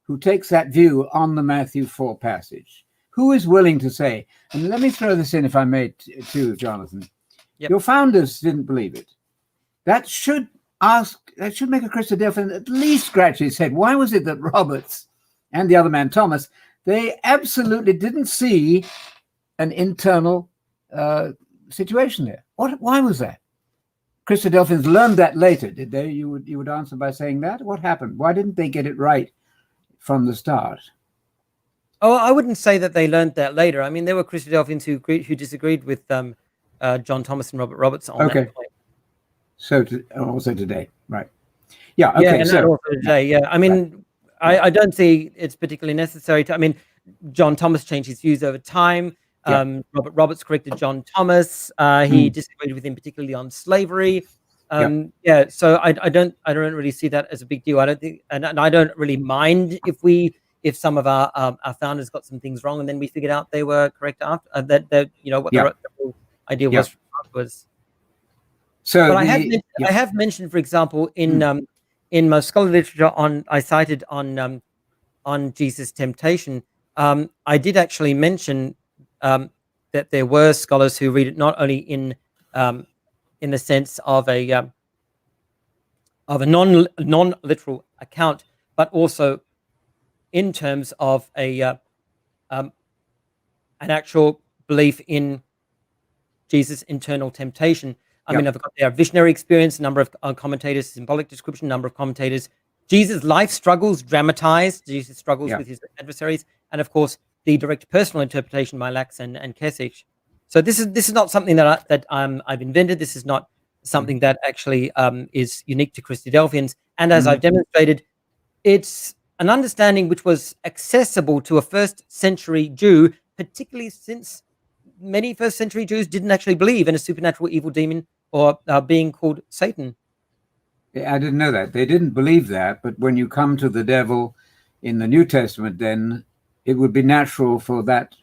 who takes that view on the Matthew 4 passage. Who is willing to say, and let me throw this in if I may too, Jonathan. Your founders didn't believe it. That should make a Christadelphian at least scratch his head. Why was it that Roberts and the other man, Thomas, they absolutely didn't see an internal situation there? Why was that? Christadelphians learned that later, did they? You would answer by saying that? What happened? Why didn't they get it right from the start? Oh, I wouldn't say that they learned that later. I mean, there were Christadelphians who disagreed with John Thomas and Robert Roberts on that point. So also today, right? Yeah. Okay. Also today, I mean, I don't see it's particularly necessary to. I mean, John Thomas changed his views over time. Robert Roberts corrected John Thomas. He disagreed with him particularly on slavery. So I don't really see that as a big deal. I don't think, and I don't really mind if some of our founders got some things wrong and then we figured out they were correct after that. What the whole idea was afterwards. So, but I have mentioned, for example, in most scholarly literature I cited on Jesus' temptation, I did actually mention that there were scholars who read it not only in the sense of a non-literal account, but also in terms of an actual belief in Jesus' internal temptation. I mean, I've got their visionary experience, a number of commentators, symbolic description, number of commentators, Jesus' life struggles dramatized, Jesus' struggles with his adversaries, and of course, the direct personal interpretation by Lax and Kesich. So this is not something that I've invented. This is not something that actually is unique to Christadelphians. And as I've demonstrated, it's an understanding which was accessible to a first century Jew, particularly since many first century Jews didn't actually believe in a supernatural evil demon or being called Satan. I didn't know that. They didn't believe that. But when you come to the devil in the New Testament, then it would be natural for that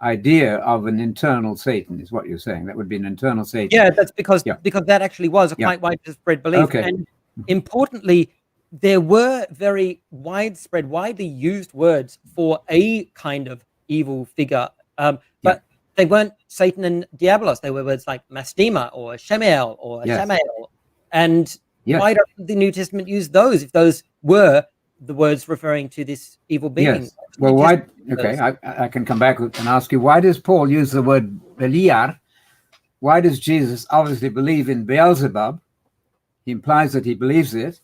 idea of an internal Satan, is what you're saying. That would be an internal Satan. Yeah, that's because that actually was a quite widespread belief. Okay. And importantly, there were very widely used words for a kind of evil figure, but they weren't Satan and Diabolos. They were words like Mastema or Shemael or Shamael. And why don't the New Testament use those if those were the words referring to this evil being? Yes. Well, why? Okay, I can come back and ask you, why does Paul use the word Beliar? Why does Jesus obviously believe in Beelzebub? He implies that he believes it.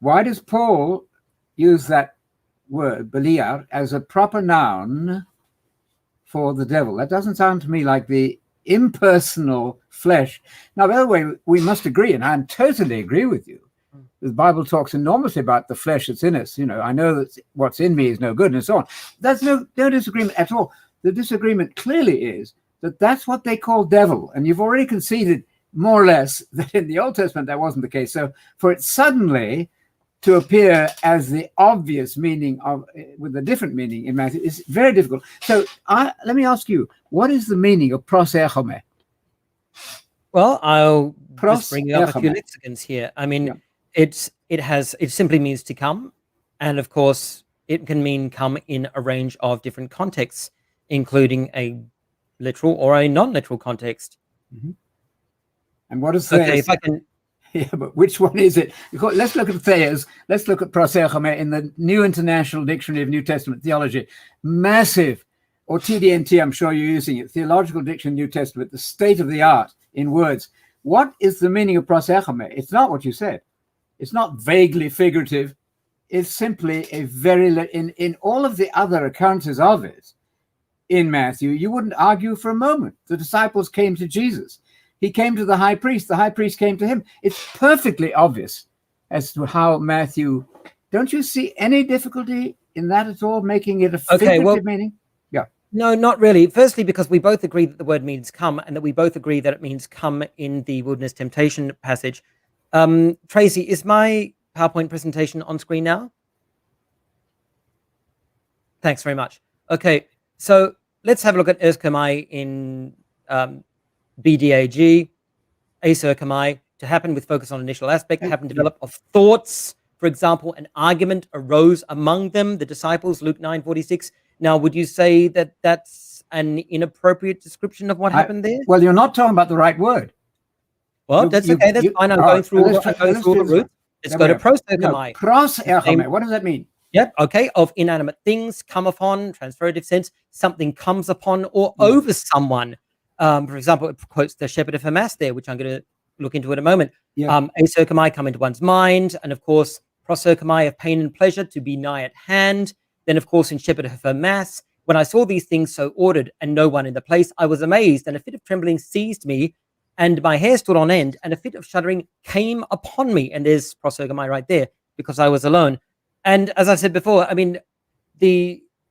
Why does Paul use that word, Beliar, as a proper noun for the devil? That doesn't sound to me like the impersonal flesh. Now, by the way, we must agree, and I totally agree with you. The Bible talks enormously about the flesh that's in us. You know, I know that what's in me is no good, and so on. There's no disagreement at all. The disagreement clearly is that that's what they call devil, and you've already conceded more or less that in the Old Testament that wasn't the case. So for it suddenly to appear as the obvious meaning of, with a different meaning in Matthew, is very difficult. So let me ask you, what is the meaning of prosechome? Well, I'll just Pros bring up a few erchome. lexicons here. I mean, Yeah. it simply means to come, and of course, it can mean come in a range of different contexts, including a literal or a non-literal context. And what is Okay, Thayers? if I can. Yeah, but which one is it? Let's look at Thayers. Let's look at pros erchome in the New International Dictionary of New Testament Theology. Massive, or TDNT, I'm sure you're using it, Theological Dictionary New Testament, the state of the art in words. What is the meaning of pros erchome? It's not what you said. It's not vaguely figurative. It's simply a very, in all of the other occurrences of it in Matthew, you wouldn't argue for a moment. The disciples came to Jesus. He came to the high priest came to him. It's perfectly obvious as to how Matthew, don't you see any difficulty in that at all, making it a figurative meaning? Yeah. No, not really. Firstly, because we both agree that the word means come, and that we both agree that it means come in the wilderness temptation passage. Tracy, is my PowerPoint presentation on screen now? Thanks very much. Okay, so let's have a look at erchomai in BDAG. Acerchomai, to happen with focus on initial aspect, happen develop of thoughts. For example, an argument arose among them, the disciples, Luke 9:46. Now, would you say that that's an inappropriate description of what happened there? Well, you're not talking about the right word. Well, that's okay. That's fine. I'm going through all the roots. Let's go to proserchomai. Pros erchome. What does that mean? Yep. Okay. Of inanimate things, come upon, transperative sense, something comes upon or over someone. For example, it quotes the shepherd of Hermas there, which I'm going to look into in a moment. Acerchomai, come into one's mind, and of course, proserchomai, of pain and pleasure, to be nigh at hand. Then, of course, in shepherd of Hermas, when I saw these things so ordered and no one in the place, I was amazed, and a fit of trembling seized me, and my hair stood on end, and a fit of shuddering came upon me. And there's proserchomai right there, because I was alone. And as I said before, I mean,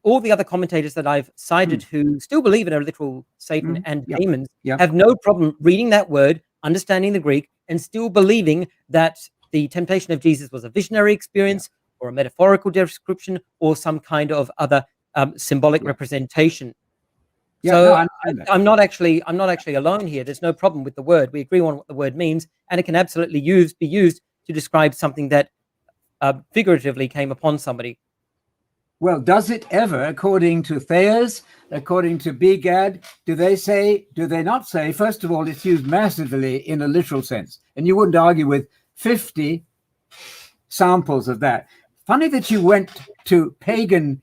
all the other commentators that I've cited who still believe in a literal Satan and demons have no problem reading that word, understanding the Greek, and still believing that the temptation of Jesus was a visionary experience or a metaphorical description or some kind of other symbolic representation. So I'm not actually alone here. There's no problem with the word. We agree on what the word means, and it can absolutely be used to describe something that figuratively came upon somebody. Well, does it ever, according to Thayers, according to Begad, do they not say, first of all, it's used massively in a literal sense, and you wouldn't argue with 50 samples of that. Funny that you went to pagan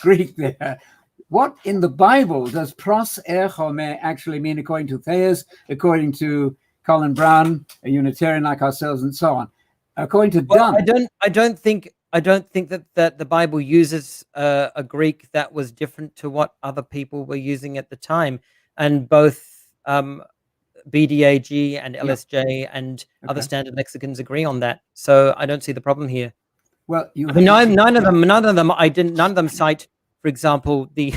Greek there. What in the Bible does pros erchome actually mean, according to Thayers, according to Colin Brown, a Unitarian like ourselves, and so on? According to Dunn, I don't think that the Bible uses a Greek that was different to what other people were using at the time, and both BDAG and LSJ and other standard lexicons agree on that. So I don't see the problem here. Well, none of them cite, for example, the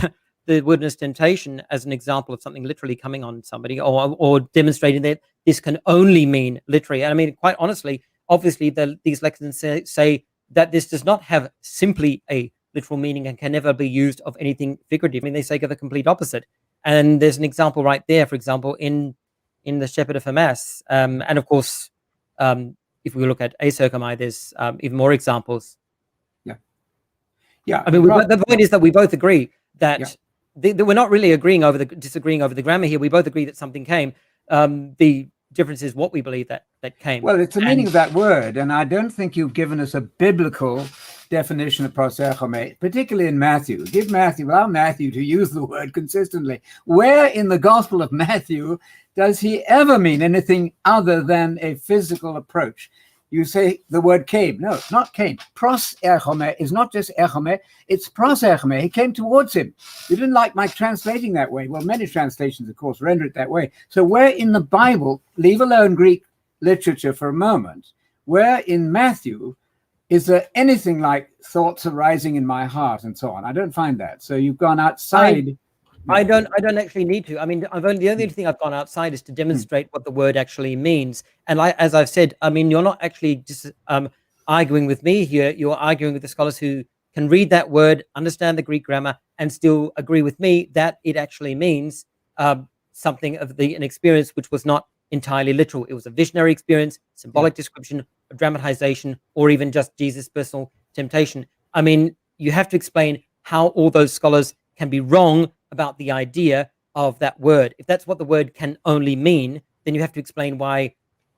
wilderness temptation as an example of something literally coming on somebody, or demonstrating that this can only mean literally. And I mean, quite honestly, obviously, these lexicons say that this does not have simply a literal meaning and can never be used of anything figurative. I mean, they say the complete opposite. And there's an example right there, for example, in the shepherd of Hermas. And of course, if we look at acerchomai, there's even more examples. Yeah. I mean, the point is that we both agree that we're not really disagreeing over the grammar here. We both agree that something came. The difference is what we believe that came. Well, it's the meaning of that word, and I don't think you've given us a biblical definition of pros erchome, particularly in Matthew. Allow Matthew to use the word consistently. Where in the Gospel of Matthew does he ever mean anything other than a physical approach? You say the word came. No, it's not came. Pros erchome is not just erchome, it's pros erchome. He came towards him. You didn't like my translating that way. Well, many translations, of course, render it that way. So where in the Bible, leave alone Greek literature for a moment, where in Matthew is there anything like thoughts arising in my heart and so on? I don't find that. So you've gone outside. I don't actually need to. I mean, the only thing I've gone outside is to demonstrate what the word actually means. And as I've said, I mean, you're not actually just arguing with me here. You're arguing with the scholars who can read that word, understand the Greek grammar, and still agree with me that it actually means something of an experience which was not entirely literal. It was a visionary experience, symbolic description, a dramatization, or even just Jesus' personal temptation. I mean, you have to explain how all those scholars can be wrong about the idea of that word. If that's what the word can only mean, then you have to explain why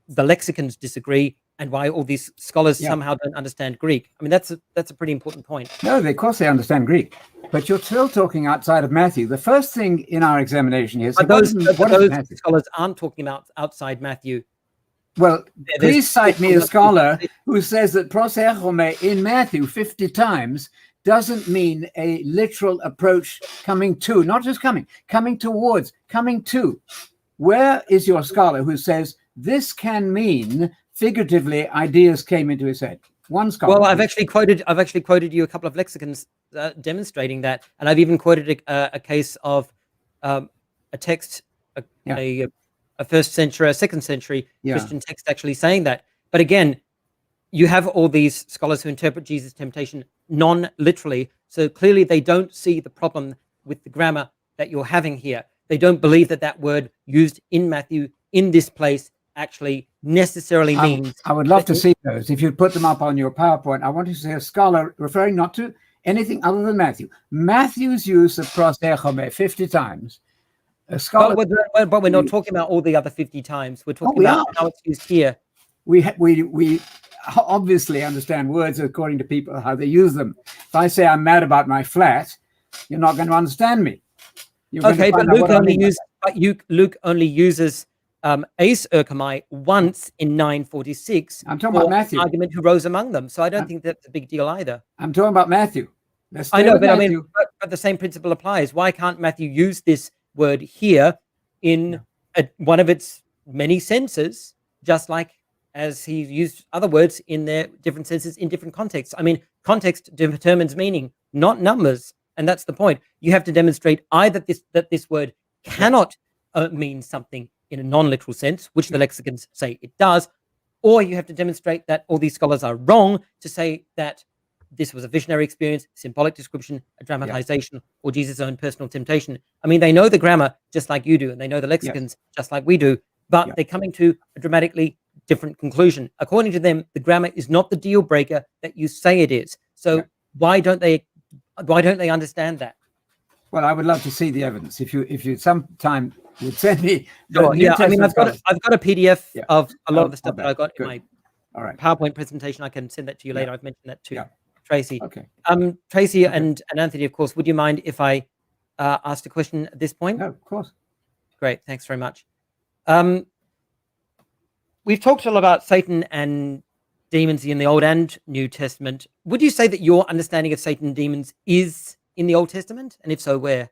the lexicons disagree and why all these scholars somehow don't understand Greek. I mean, that's a pretty important point. No, of course they understand Greek, but you're still talking outside of Matthew. The first thing in our examination is those scholars aren't talking about outside Matthew. Well, please cite me a scholar who says that prosechome in Matthew 50 times doesn't mean a literal approach, coming to, not just coming towards, coming to. Where is your scholar who says this can mean figuratively ideas came into his head? One scholar. Well, I've actually quoted you a couple of lexicons demonstrating that, and I've even quoted a case of a text, a first century, a second century Christian text actually saying that. But again, you have all these scholars who interpret Jesus' temptation non-literally, so clearly they don't see the problem with the grammar that you're having here. They don't believe that that word used in Matthew in this place actually necessarily means. I would love to see those. If you'd put them up on your PowerPoint, I want to see a scholar referring not to anything other than Matthew. Matthew's use of prosechome 50 times. A scholar, but we're not talking about all the other 50 times. We're talking about how it's used here. We obviously understand words according to people, how they use them. If I say I'm mad about my flat, you're not going to understand me. Okay, but Luke only uses ace erchomai once in 946. I'm talking about Matthew. Argument who rose among them. So I don't think that's a big deal either. I'm talking about Matthew. I know, but Matthew. I mean, but the same principle applies. Why can't Matthew use this word here in one of its many senses, just like as he used other words in their different senses in different contexts? I mean, context determines meaning, not numbers. And that's the point. You have to demonstrate either that this word cannot mean something in a non-literal sense, which the lexicons say it does, or you have to demonstrate that all these scholars are wrong to say that this was a visionary experience, symbolic description, a dramatization, or Jesus' own personal temptation. I mean, they know the grammar just like you do, and they know the lexicons just like we do, but they're coming to a dramatically different conclusion. According to them, the grammar is not the deal breaker that you say it is. So why don't they understand that? Well, I would love to see the evidence. If you sometime would send me. Sure, I mean, I've got a PDF of a lot of the stuff that I got in my PowerPoint presentation. I can send that to you later. I've mentioned that to Tracy. Okay. Tracy and Anthony, of course. Would you mind if I asked a question at this point? No, of course. Great. Thanks very much. We've talked a lot about Satan and demons in the Old and New Testament. Would you say that your understanding of Satan and demons is in the Old Testament? And if so, where?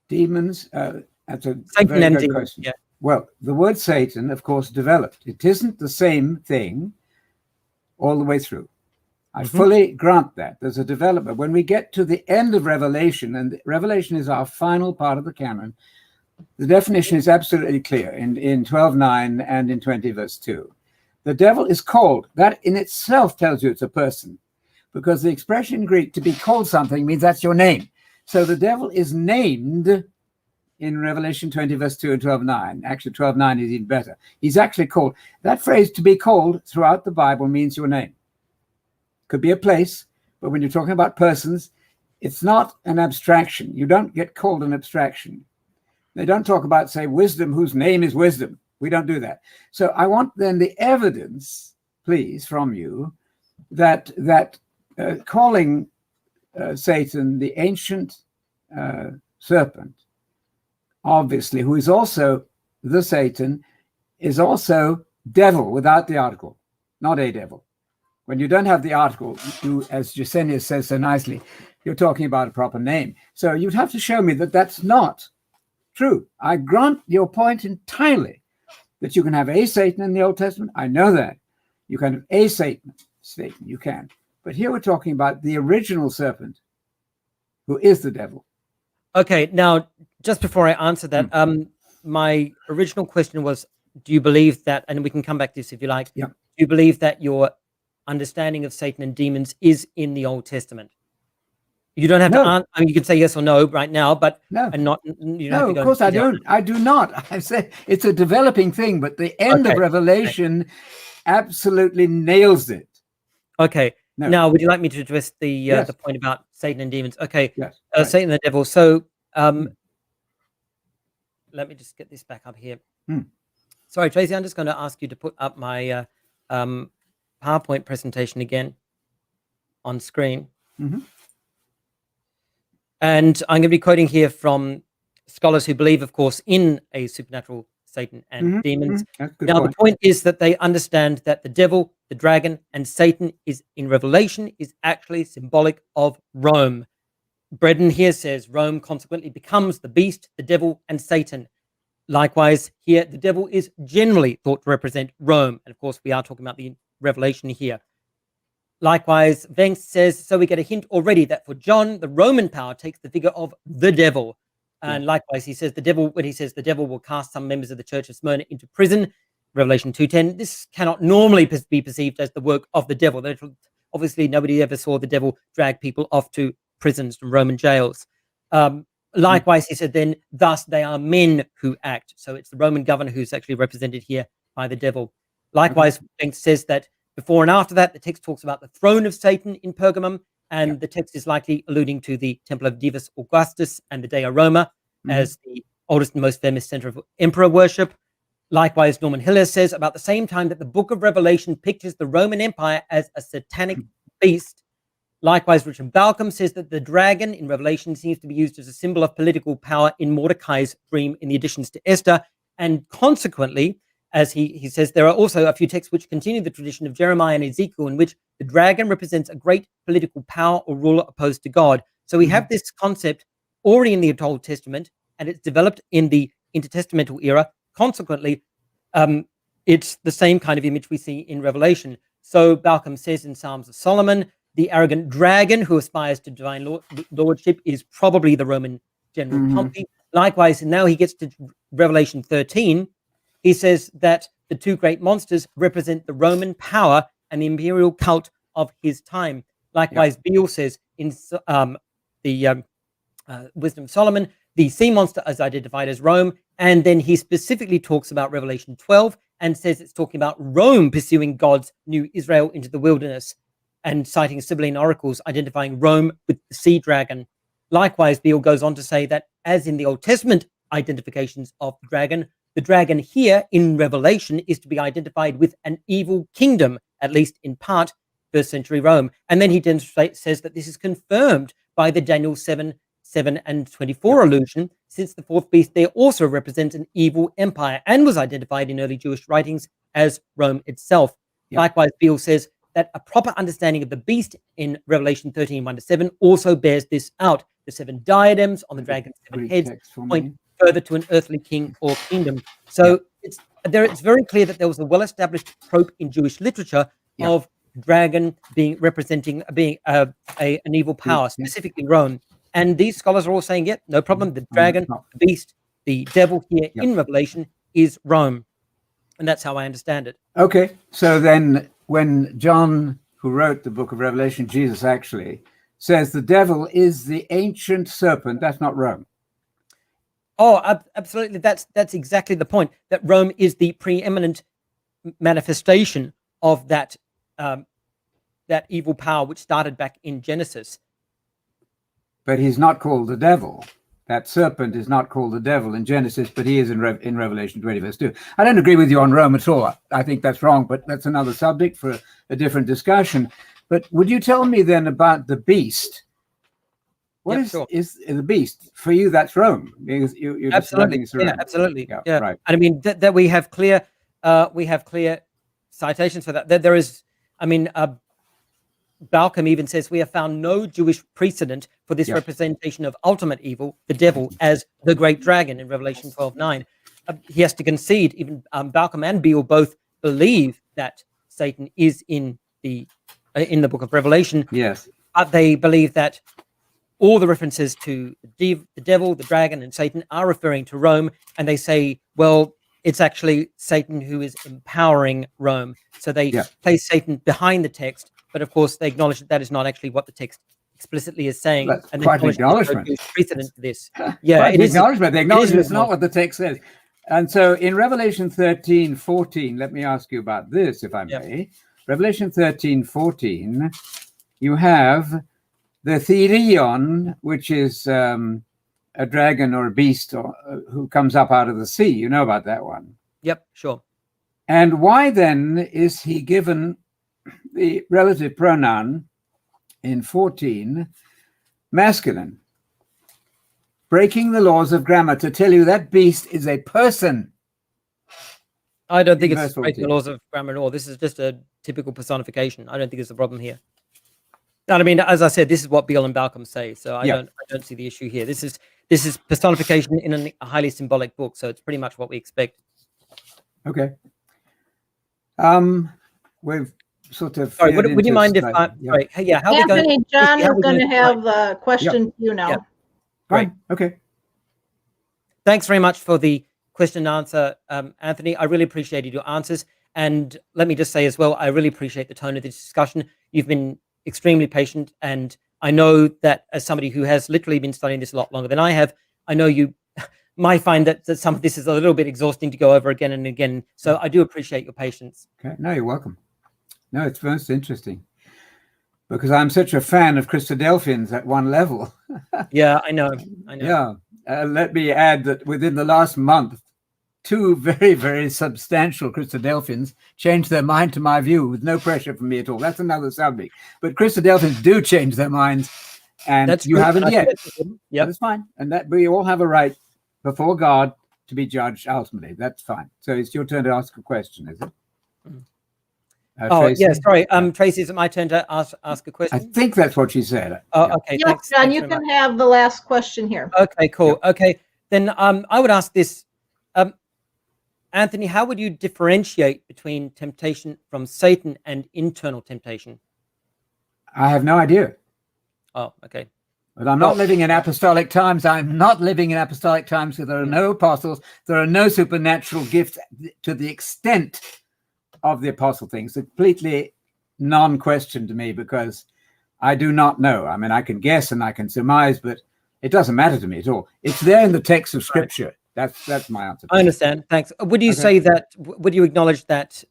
Demons, that's a Satan very and good demons, question. Well, the word Satan, of course, developed. It isn't the same thing all the way through. I fully grant that. There's a development. When we get to the end of Revelation, and Revelation is our final part of the canon, the definition is absolutely clear in 12:9 and in 20 verse 2. The devil is called. That in itself tells you it's a person, because the expression in Greek to be called something means that's your name. So the devil is named in Revelation 20 verse 2 and 12:9. Actually, 12:9 is even better. He's actually called. That phrase to be called throughout the Bible means your name. Could be a place, but when you're talking about persons, it's not an abstraction. You don't get called an abstraction. They don't talk about, say, wisdom, whose name is wisdom. We don't do that. So I want then the evidence, please, from you that calling Satan the ancient serpent, obviously, who is also the Satan, is also devil without the article, not a devil. When you don't have the article, you, as Gesenius says so nicely, you're talking about a proper name. So you'd have to show me that that's not true. I grant your point entirely, that you can have a Satan in the Old Testament. I know that. You can have a Satan, you can. But here we're talking about the original serpent, who is the devil. Okay, now, just before I answer that, my original question was, do you believe that, and we can come back to this if you like, do you believe that your understanding of Satan and demons is in the Old Testament? You don't have No. to answer. I mean, you can say yes or no right now, but No. and not. You don't have No, to of go course I into detail. don't. I do not. I say it's a developing thing, but the end of Okay. Revelation absolutely nails it. Okay. No. Now, would you like me to address the Yes. the point about Satan and demons? Okay. Yes. Right. Satan and the devil. So, let me just get this back up here. Sorry, Tracy, I'm just going to ask you to put up my PowerPoint presentation again on screen. And I'm going to be quoting here from scholars who believe, of course, in a supernatural Satan and demons. That's a good Now, point. the point is that they understand that the devil, the dragon, and Satan is in Revelation is actually symbolic of Rome. Bredon here says Rome consequently becomes the beast, the devil, and Satan. Likewise, here the devil is generally thought to represent Rome. And of course, we are talking about the Revelation here. Likewise, Venks says, so we get a hint already that for John, the Roman power takes the figure of the devil. And likewise, he says the devil, when he says the devil will cast some members of the Church of Smyrna into prison, Revelation 2:10, this cannot normally be perceived as the work of the devil. Obviously, nobody ever saw the devil drag people off to prisons and Roman jails. Likewise, he said then, thus they are men who act. So it's the Roman governor who's actually represented here by the devil. Likewise, Venks says that before and after that, the text talks about the throne of Satan in Pergamum, and the text is likely alluding to the Temple of Divus Augustus and the Dea Roma as the oldest and most famous center of emperor worship. Likewise, Norman Hiller says about the same time that the book of Revelation pictures the Roman Empire as a satanic beast. Likewise, Richard Balcom says that the dragon in Revelation seems to be used as a symbol of political power in Mordecai's dream in the additions to Esther, and consequently, as he says, there are also a few texts which continue the tradition of Jeremiah and Ezekiel in which the dragon represents a great political power or ruler opposed to God. So we have this concept already in the Old Testament, and it's developed in the intertestamental era. Consequently, it's the same kind of image we see in Revelation. So Balcom says in Psalms of Solomon, the arrogant dragon who aspires to divine lordship is probably the Roman general Pompey. Likewise, and now he gets to Revelation 13, he says that the two great monsters represent the Roman power and the imperial cult of his time. Likewise, Beale says in the Wisdom of Solomon, the sea monster is identified as Rome, and then he specifically talks about Revelation 12 and says it's talking about Rome pursuing God's new Israel into the wilderness, and citing Sibylline oracles identifying Rome with the sea dragon. Likewise, Beale goes on to say that as in the Old Testament identifications of the dragon here in Revelation is to be identified with an evil kingdom, at least in part, first century Rome. And then he says that this is confirmed by the Daniel 7:7 and 24 allusion, since the fourth beast there also represents an evil empire and was identified in early Jewish writings as Rome itself. Likewise, Beale says that a proper understanding of the beast in Revelation 13:1-7 also bears this out. The seven diadems on the dragon's seven heads point further to an earthly king or kingdom. So it's very clear that there was a well-established trope in Jewish literature of dragon representing an evil power, specifically Rome. And these scholars are all saying, no problem. The dragon, the beast, the devil here in Revelation is Rome. And that's how I understand it. Okay. So then when John, who wrote the book of Revelation, Jesus actually, says the devil is the ancient serpent, that's not Rome. Oh, absolutely. That's exactly the point, that Rome is the preeminent manifestation of that evil power which started back in Genesis. But he's not called the devil. That serpent is not called the devil in Genesis, but he is in Revelation 20:2. I don't agree with you on Rome at all. I think that's wrong, but that's another subject for a different discussion. But would you tell me then about the beast? What is the beast? For you, that's Rome. Because you're Absolutely. Absolutely. Yeah. Right. And I mean, that we have clear citations for that. There is, Balcom even says we have found no Jewish precedent for this representation of ultimate evil, the devil, as the great dragon in Revelation 12:9. He has to concede, even Balcom and Beale both believe that Satan is in the book of Revelation. Yes. But they believe that all the references to the devil, the dragon, and Satan are referring to Rome, and they say, well, it's actually Satan who is empowering Rome. So they place Satan behind the text, but of course they acknowledge that is not actually what the text explicitly is saying, That's and quite an then acknowledgement. precedent to this. Yeah, Quite it an is. acknowledgement. The acknowledgement is not more. what the text says. And so in Revelation 13:14, let me ask you about this, if I may. Revelation 13:14, you have the therion, which is a dragon or a beast who comes up out of the sea. You know about that one. Yep, sure. And why then is he given the relative pronoun in 14 masculine? Breaking the laws of grammar to tell you that beast is a person. I don't think it's verse breaking the 14. laws of grammar at all. This is just a typical personification. I don't think there's a problem here. And I mean, as I said, this is what Beale and Balcom say, so I don't see the issue here. This is personification in a highly symbolic book, so it's pretty much what we expect. Okay. We've sort of. Sorry, would you mind if I? Sorry, yeah. How Anthony, we going? John how is going to have a question to you now. Yeah. Right. Okay. Thanks very much for the question and answer, Anthony. I really appreciated your answers. And let me just say as well, I really appreciate the tone of this discussion. You've been extremely patient. And I know that as somebody who has literally been studying this a lot longer than I have, I know you might find that some of this is a little bit exhausting to go over again and again. So I do appreciate your patience. Okay. No, you're welcome. No, it's most interesting because I'm such a fan of Christadelphians at one level. Yeah, I know. Yeah. Let me add that within the last month, 2 very, very substantial Christadelphians changed their mind to my view with no pressure from me at all. That's another subject. But Christadelphians do change their minds, and you haven't yet. Yeah, that's fine. And that we all have a right before God to be judged ultimately. That's fine. So it's your turn to ask a question, is it? Tracy? Yeah, sorry. Tracy, is it my turn to ask a question? I think that's what she said. Oh, okay. Yes, thanks. John, you can have the last question here. Okay, cool. Yeah. Okay, then I would ask this. Anthony, how would you differentiate between temptation from Satan and internal temptation? I have no idea. Oh, okay. But I'm not living in apostolic times. I'm not living in apostolic times. So there are no apostles. There are no supernatural gifts to the extent of the apostle things. Completely non-question to me because I do not know. I mean, I can guess and I can surmise, but it doesn't matter to me at all. It's there in the text of Scripture. Right. That's my answer. I understand. Thanks. Would you say that? Would you acknowledge that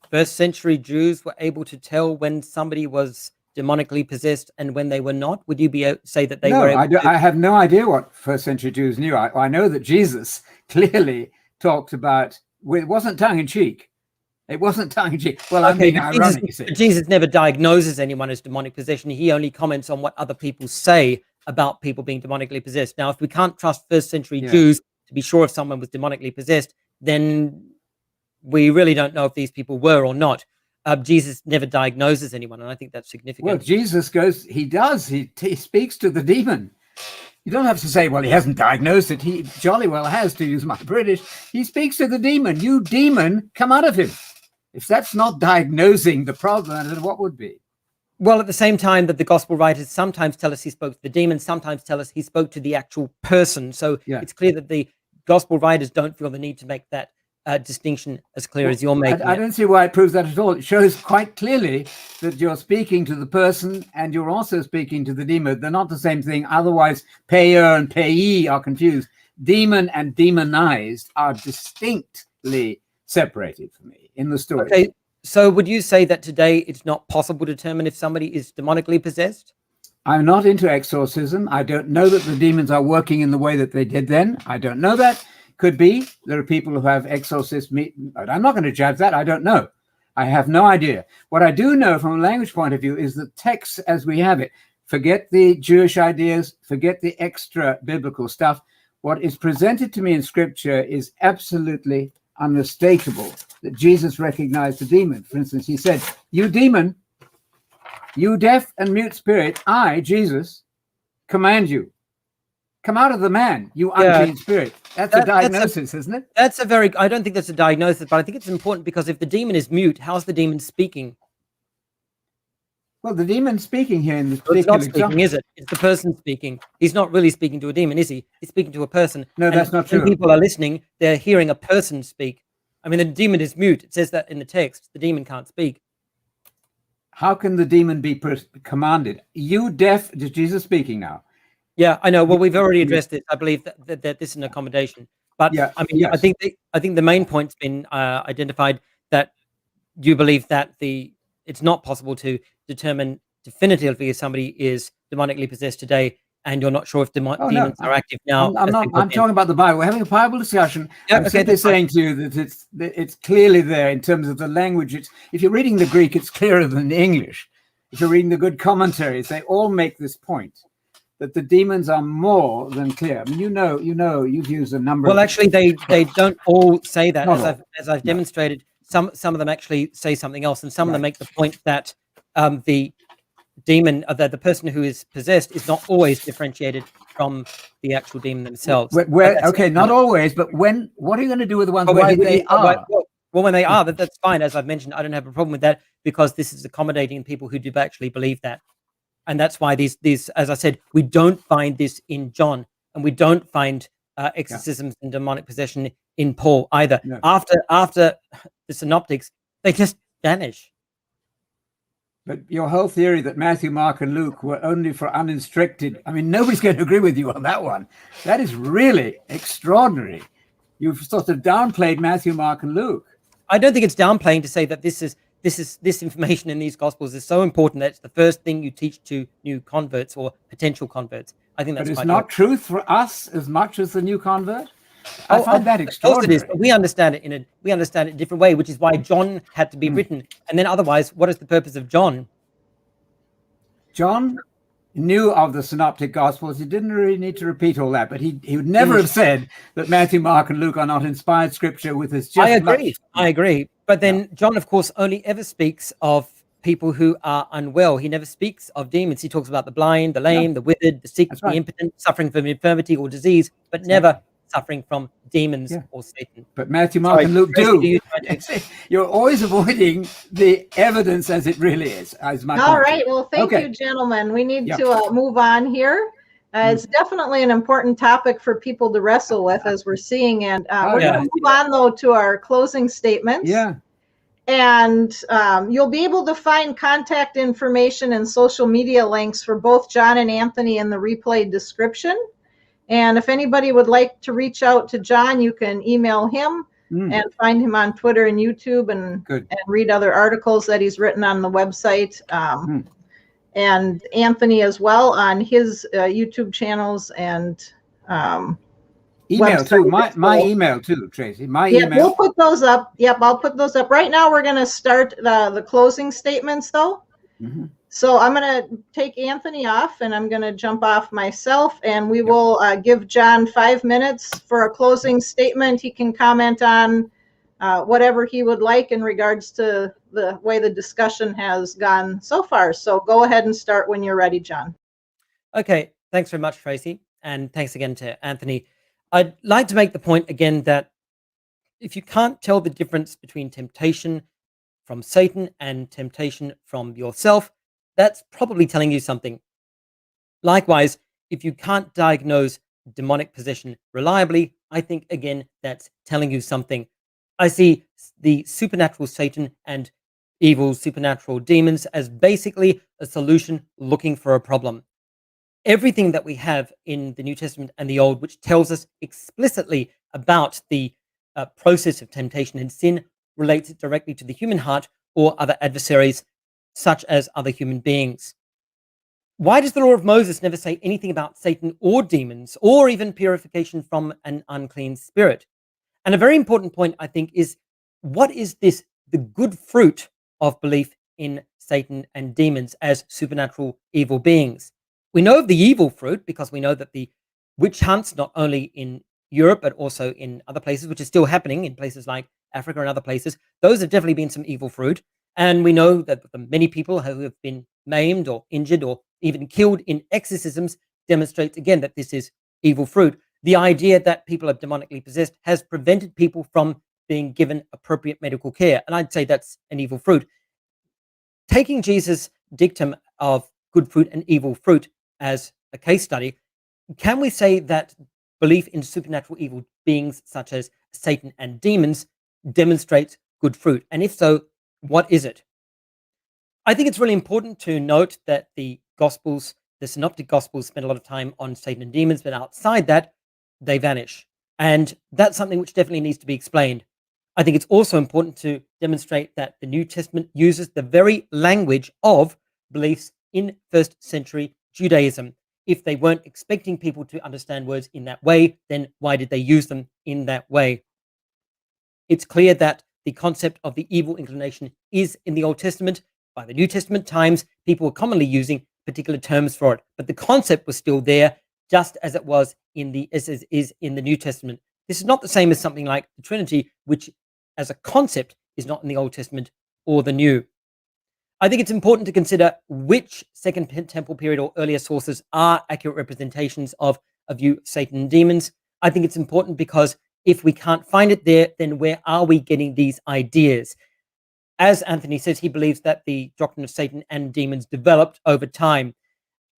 first century Jews were able to tell when somebody was demonically possessed and when they were not? Would you say that they were able I have no idea what first century Jews knew. I know that Jesus clearly talked about, it wasn't tongue-in-cheek. It wasn't tongue-in-cheek. Well, I'm being ironic, you see. Jesus never diagnoses anyone as demonic possession. He only comments on what other people say about people being demonically possessed. Now, if we can't trust first century Jews to be sure if someone was demonically possessed, then we really don't know if these people were or not. Jesus never diagnoses anyone, and I think that's significant. Well, Jesus goes, he does. He speaks to the demon. You don't have to say, well, he hasn't diagnosed it. He jolly well has, to use my British. He speaks to the demon. You demon, come out of him. If that's not diagnosing the problem, then what would be? Well, at the same time that the gospel writers sometimes tell us he spoke to the demon, sometimes tell us he spoke to the actual person. So it's clear that the gospel writers don't feel the need to make that distinction as clear as you're making. I don't see why it proves that at all. It shows quite clearly that you're speaking to the person and you're also speaking to the demon. They're not the same thing. Otherwise, payer and payee are confused. Demon and demonized are distinctly separated for me in the story. Okay. So would you say that today it's not possible to determine if somebody is demonically possessed? I'm not into exorcism. I don't know that the demons are working in the way that they did then. I don't know that. Could be. There are people who have exorcist but I'm not going to judge that. I don't know. I have no idea. What I do know from a language point of view is the text as we have it. Forget the Jewish ideas. Forget the extra biblical stuff. What is presented to me in Scripture is absolutely unmistakable that Jesus recognized the demon. For instance, he said, you demon, you deaf and mute spirit, I, Jesus, command you. Come out of the man, you unclean spirit. That's a diagnosis, isn't it? I don't think that's a diagnosis, but I think it's important because if the demon is mute, how's the demon speaking? Well, the demon's speaking here in this particular example. It's not speaking, is it? It's the person speaking. He's not really speaking to a demon, is he? He's speaking to a person. No, that's not true. When people are listening, they're hearing a person speak. I mean, the demon is mute. It says that in the text. The demon can't speak. how can the demon be commanded? You deaf, Jesus speaking now. Yeah, I know. Well, we've already addressed this. I believe that this is an accommodation. But Yeah, I mean, yes. I think the main point's been identified, that you believe that it's not possible to determine definitively if somebody is demonically possessed today, and you're not sure if Oh, demons no, are active now. I'm not. I'm talking about the Bible. We're having a Bible discussion. Yeah, I'm okay, simply saying to you that it's clearly there in terms of the language. If you're reading the Greek, it's clearer than the English. If you're reading the good commentaries, they all make this point, that the demons are more than clear. I mean, you've used a number. Well, actually, they don't all say that. As I've No. demonstrated, some of them actually say something else, and some of them make the point that the demon, the person who is possessed, is not always differentiated from the actual demon themselves. Okay, not always, but when? What are you going to do with the ones where they are? Well, when they are, that's fine. As I've mentioned, I don't have a problem with that, because this is accommodating people who do actually believe that. And that's why these, as I said, we don't find this in John, and we don't find exorcisms and demonic possession in Paul either. No. After the synoptics, they just vanish. But your whole theory that Matthew, Mark, and Luke were only for uninstructed, I mean, nobody's going to agree with you on that one. That is really extraordinary. You've sort of downplayed Matthew, Mark, and Luke. I don't think it's downplaying to say that this information in these gospels is so important that it's the first thing you teach to new converts or potential converts. I think that's. But it's not truth for us as much as the new convert. I find that extraordinary. Of course it is, but we understand it in a different way, which is why John had to be written. And then otherwise, what is the purpose of John? John knew of the synoptic gospels. He didn't really need to repeat all that, but he would never have said that Matthew, Mark, and Luke are not inspired scripture with his. I agree. But then John, of course, only ever speaks of people who are unwell. He never speaks of demons. He talks about the blind, the lame, the withered, the sick, the impotent, suffering from infirmity or disease, but never suffering from demons or Satan. But Matthew, Mark, and Luke do. You're always avoiding the evidence as it really is. All right. Well, thank you, gentlemen. We need to move on here. It's definitely an important topic for people to wrestle with, as we're seeing. And we're going to move on, though, to our closing statements. Yeah. And you'll be able to find contact information and social media links for both Jon and Anthony in the replay description. And if anybody would like to reach out to Jon, you can email him and find him on Twitter and YouTube and read other articles that he's written on the website. And Anthony as well on his YouTube channels and email too. My email too, Tracy. My email. We'll put those up. Yep, I'll put those up. Right now, we're going to start the closing statements, though. So I'm going to take Anthony off, and I'm going to jump off myself, and we will give Jon 5 minutes for a closing statement. He can comment on whatever he would like in regards to the way the discussion has gone so far. So go ahead and start when you're ready, Jon. Okay, thanks very much, Tracy, and thanks again to Anthony. I'd like to make the point again that if you can't tell the difference between temptation from Satan and temptation from yourself, that's probably telling you something. Likewise, if you can't diagnose demonic possession reliably, I think, again, that's telling you something. I see the supernatural Satan and evil supernatural demons as basically a solution looking for a problem. Everything that we have in the New Testament and the Old, which tells us explicitly about the process of temptation and sin, relates directly to the human heart or other adversaries, such as other human beings. Why does the law of Moses never say anything about Satan or demons, or even purification from an unclean spirit? And a very important point, I think, is what is this, the good fruit of belief in Satan and demons as supernatural evil beings? We know of the evil fruit because we know that the witch hunts, not only in Europe, but also in other places, which is still happening in places like Africa and other places. Those have definitely been some evil fruit. And we know that the many people who have been maimed or injured or even killed in exorcisms demonstrates again that this is evil fruit. The idea that people are demonically possessed has prevented people from being given appropriate medical care. And I'd say that's an evil fruit. Taking Jesus' dictum of good fruit and evil fruit as a case study, can we say that belief in supernatural evil beings such as Satan and demons demonstrates good fruit? And if so, what is it? I think it's really important to note that the Gospels, the Synoptic Gospels, spend a lot of time on Satan and demons, but outside that, they vanish. And that's something which definitely needs to be explained. I think it's also important to demonstrate that the New Testament uses the very language of beliefs in first century Judaism. If they weren't expecting people to understand words in that way, then why did they use them in that way? It's clear that the concept of the evil inclination is in the Old Testament. By the New Testament times, people were commonly using particular terms for it, but the concept was still there, just as it was in the is in the New Testament. This is not the same as something like the Trinity, which as a concept is not in the Old Testament or the New. I think it's important to consider which Second Temple period or earlier sources are accurate representations of a view of Satan and demons. I think it's important because if we can't find it there, then where are we getting these ideas? As Anthony says, he believes that the doctrine of Satan and demons developed over time.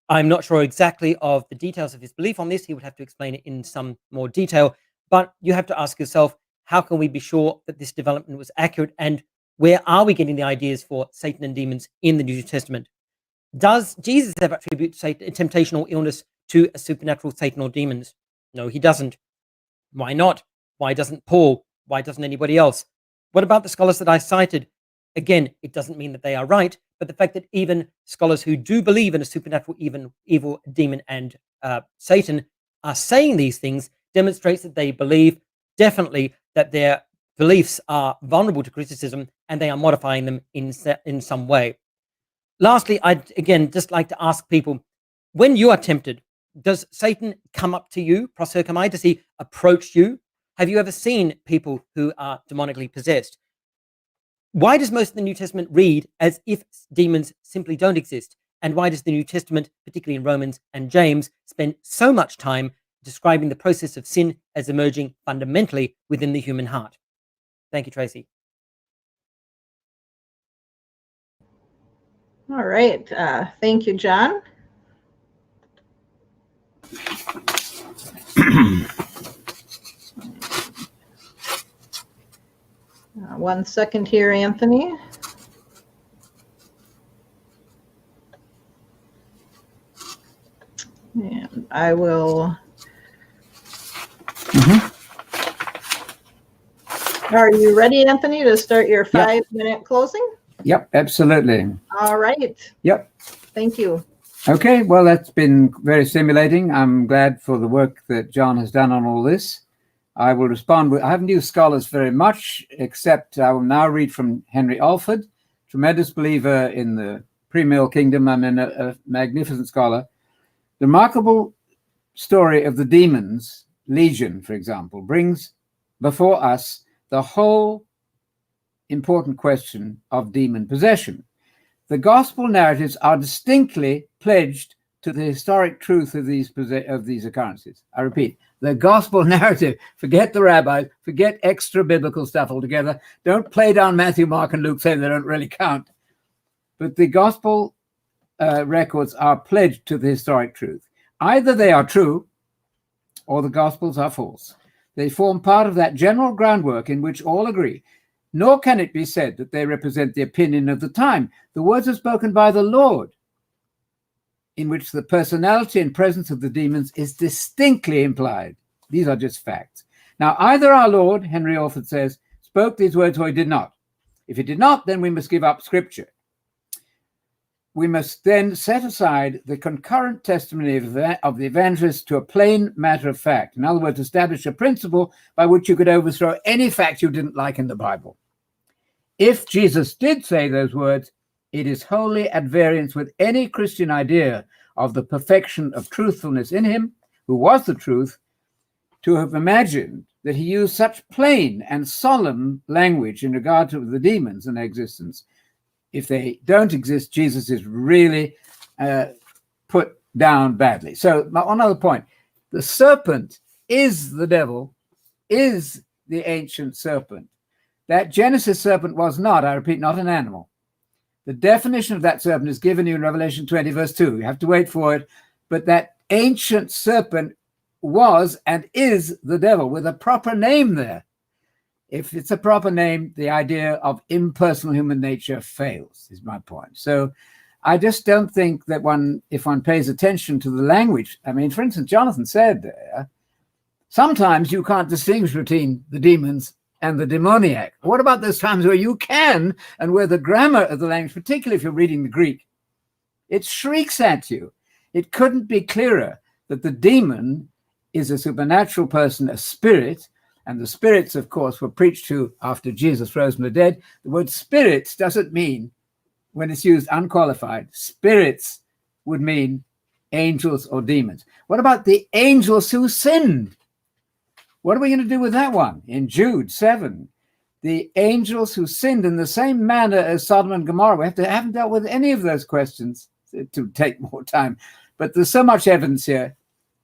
I'm not sure exactly of the details of his belief on this. He would have to explain it in some more detail. But you have to ask yourself, how can we be sure that this development was accurate? And where are we getting the ideas for Satan and demons in the New Testament? Does Jesus ever attribute temptation or illness to a supernatural Satan or demons? No, he doesn't. Why not? Why doesn't Paul? Why doesn't anybody else? What about the scholars that I cited? Again, it doesn't mean that they are right, but the fact that even scholars who do believe in a supernatural, even evil demon and Satan are saying these things demonstrates that they believe definitely that their beliefs are vulnerable to criticism and they are modifying them in some way. Lastly, I'd again just like to ask people, when you are tempted, does Satan come up to you, proseuchomai? Does he approach you? Have you ever seen people who are demonically possessed? Why does most of the New Testament read as if demons simply don't exist? And why does the New Testament, particularly in Romans and James, spend so much time describing the process of sin as emerging fundamentally within the human heart? Thank you, Tracy. All right. Thank you, John. One second here, Anthony. And I will. Are you ready, Anthony, to start your 5-minute closing? Yep, absolutely. All right. Yep. Thank you. Okay, well, that's been very stimulating. I'm glad for the work that John has done on all this. I will respond with, I haven't used scholars very much, except I will now read from Henry Alford, tremendous believer in the pre-mill kingdom. I mean, a magnificent scholar. The remarkable story of the demons, Legion, for example, brings before us the whole important question of demon possession. The gospel narratives are distinctly pledged to the historic truth of these occurrences. I repeat, the gospel narrative. Forget the rabbis, forget extra biblical stuff altogether. Don't play down Matthew, Mark, and Luke saying they don't really count. But the gospel records are pledged to the historic truth. Either they are true or the gospels are false. They form part of that general groundwork in which all agree. Nor can it be said that they represent the opinion of the time. The words are spoken by the Lord, in which the personality and presence of the demons is distinctly implied. These are just facts. Now, either our Lord, Henry Alford says, spoke these words or he did not. If he did not, then we must give up scripture. We must then set aside the concurrent testimony of the evangelist to a plain matter of fact. In other words, establish a principle by which you could overthrow any fact you didn't like in the Bible. If Jesus did say those words, it is wholly at variance with any Christian idea of the perfection of truthfulness in him, who was the truth, to have imagined that he used such plain and solemn language in regard to the demons and their existence. If they don't exist, Jesus is really put down badly. So one other point, the serpent is the devil, is the ancient serpent. That Genesis serpent was not, I repeat, not an animal. The definition of that serpent is given you in Revelation 20, verse 2. You have to wait for it. But that ancient serpent was and is the devil with a proper name there. if it's a proper name, the idea of impersonal human nature fails, is my point. So I just don't think that if one pays attention to the language, I mean, for instance, Jonathan said there, sometimes you can't distinguish between the demons and the demoniac. What about those times where you can, and where the grammar of the language, particularly if you're reading the Greek, it shrieks at you? It couldn't be clearer that the demon is a supernatural person, a spirit, and the spirits, of course, were preached to after Jesus rose from the dead. The word spirits doesn't mean, when it's used unqualified, spirits would mean angels or demons. What about the angels who sinned? What are we going to do with that one? In Jude 7, the angels who sinned in the same manner as Sodom and Gomorrah. We haven't dealt with any of those questions to take more time. But there's so much evidence here,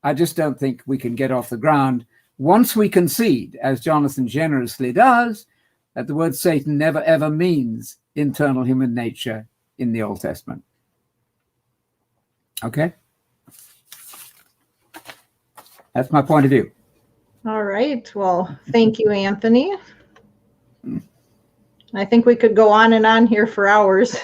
I just don't think we can get off the ground once we concede, as Jonathan generously does, that the word Satan never ever means internal human nature in the Old Testament. Okay? That's my point of view. All right. Well, thank you, Anthony. I think we could go on and on here for hours.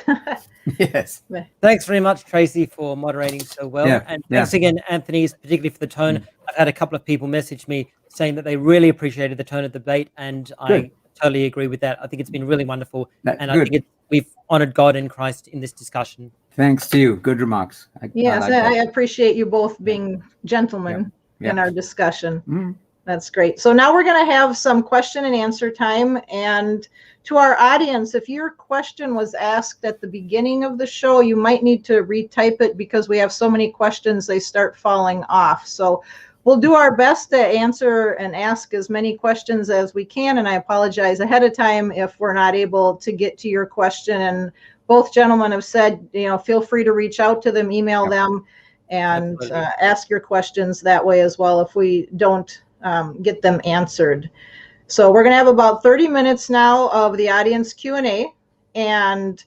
Yes. Thanks very much, Tracy, for moderating so well. Yeah, and thanks again, Anthony, particularly for the tone. I've had a couple of people message me saying that they really appreciated the tone of the debate, and I totally agree with that. I think it's been really wonderful. And I think we've honored God in Christ in this discussion. Thanks to you. Good remarks. I appreciate you both being gentlemen in our discussion. That's great. So now we're going to have some question and answer time. And to our audience, if your question was asked at the beginning of the show, you might need to retype it because we have so many questions, they start falling off. So we'll do our best to answer and ask as many questions as we can. And I apologize ahead of time if we're not able to get to your question. And both gentlemen have said, feel free to reach out to them, email them, and ask your questions that way as well if we don't get them answered. So we're going to have about 30 minutes now of the audience Q&A, and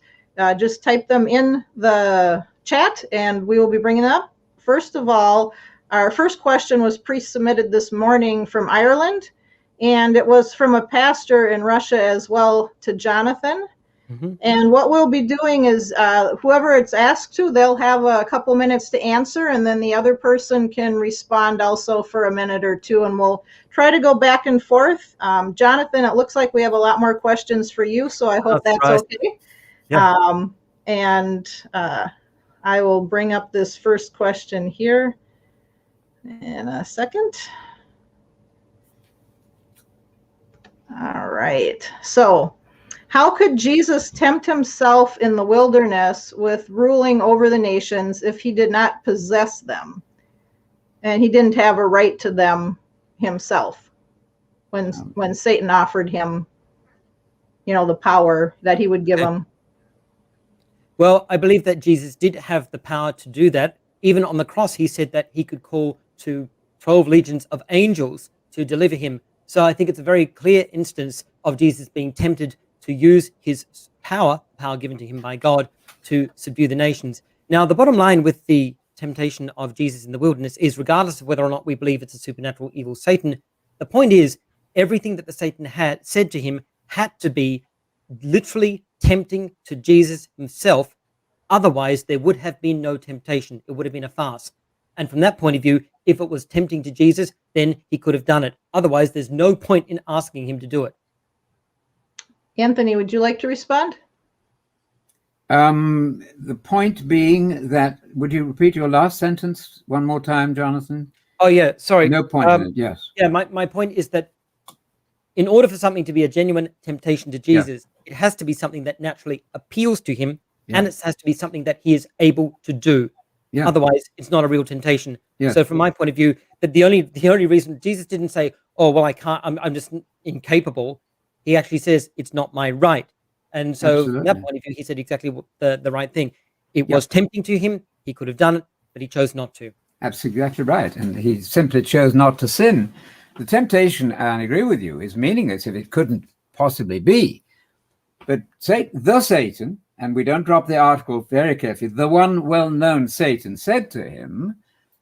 just type them in the chat and we will be bringing them up. First of all, our first question was pre-submitted this morning from Ireland, and it was from a pastor in Russia as well, to Jonathan. And what we'll be doing is whoever it's asked to, they'll have a couple minutes to answer, and then the other person can respond also for a minute or two, and we'll try to go back and forth. Jonathan, it looks like we have a lot more questions for you, so I hope that's okay. Yeah. I will bring up this first question here in a second. All right. So, how could Jesus tempt himself in the wilderness with ruling over the nations if he did not possess them? And he didn't have a right to them himself when Satan offered him, the power that he would give him. Well, I believe that Jesus did have the power to do that. Even on the cross, he said that he could call to 12 legions of angels to deliver him. So I think it's a very clear instance of Jesus being tempted to use his power given to him by God, to subdue the nations. Now, the bottom line with the temptation of Jesus in the wilderness is, regardless of whether or not we believe it's a supernatural evil Satan, the point is everything that the Satan had said to him had to be literally tempting to Jesus himself. Otherwise, there would have been no temptation. It would have been a farce. And from that point of view, if it was tempting to Jesus, then he could have done it. Otherwise, there's no point in asking him to do it. Anthony, would you like to respond? The point being that, would you repeat your last sentence one more time, Jonathan? Oh, yeah, sorry. No point in it, yes. Yeah, my point is that in order for something to be a genuine temptation to Jesus, it has to be something that naturally appeals to him, and it has to be something that he is able to do. Otherwise, it's not a real temptation. So from my point of view, that the only reason Jesus didn't say, oh, well, I can't, I'm just incapable. He actually says, it's not my right. And so from that point of view, he said exactly the right thing. It was tempting to him. He could have done it, but he chose not to. That's exactly right. And he simply chose not to sin. The temptation, and I agree with you, is meaningless if it couldn't possibly be. But the Satan, and we don't drop the article very carefully, the one well-known Satan said to him,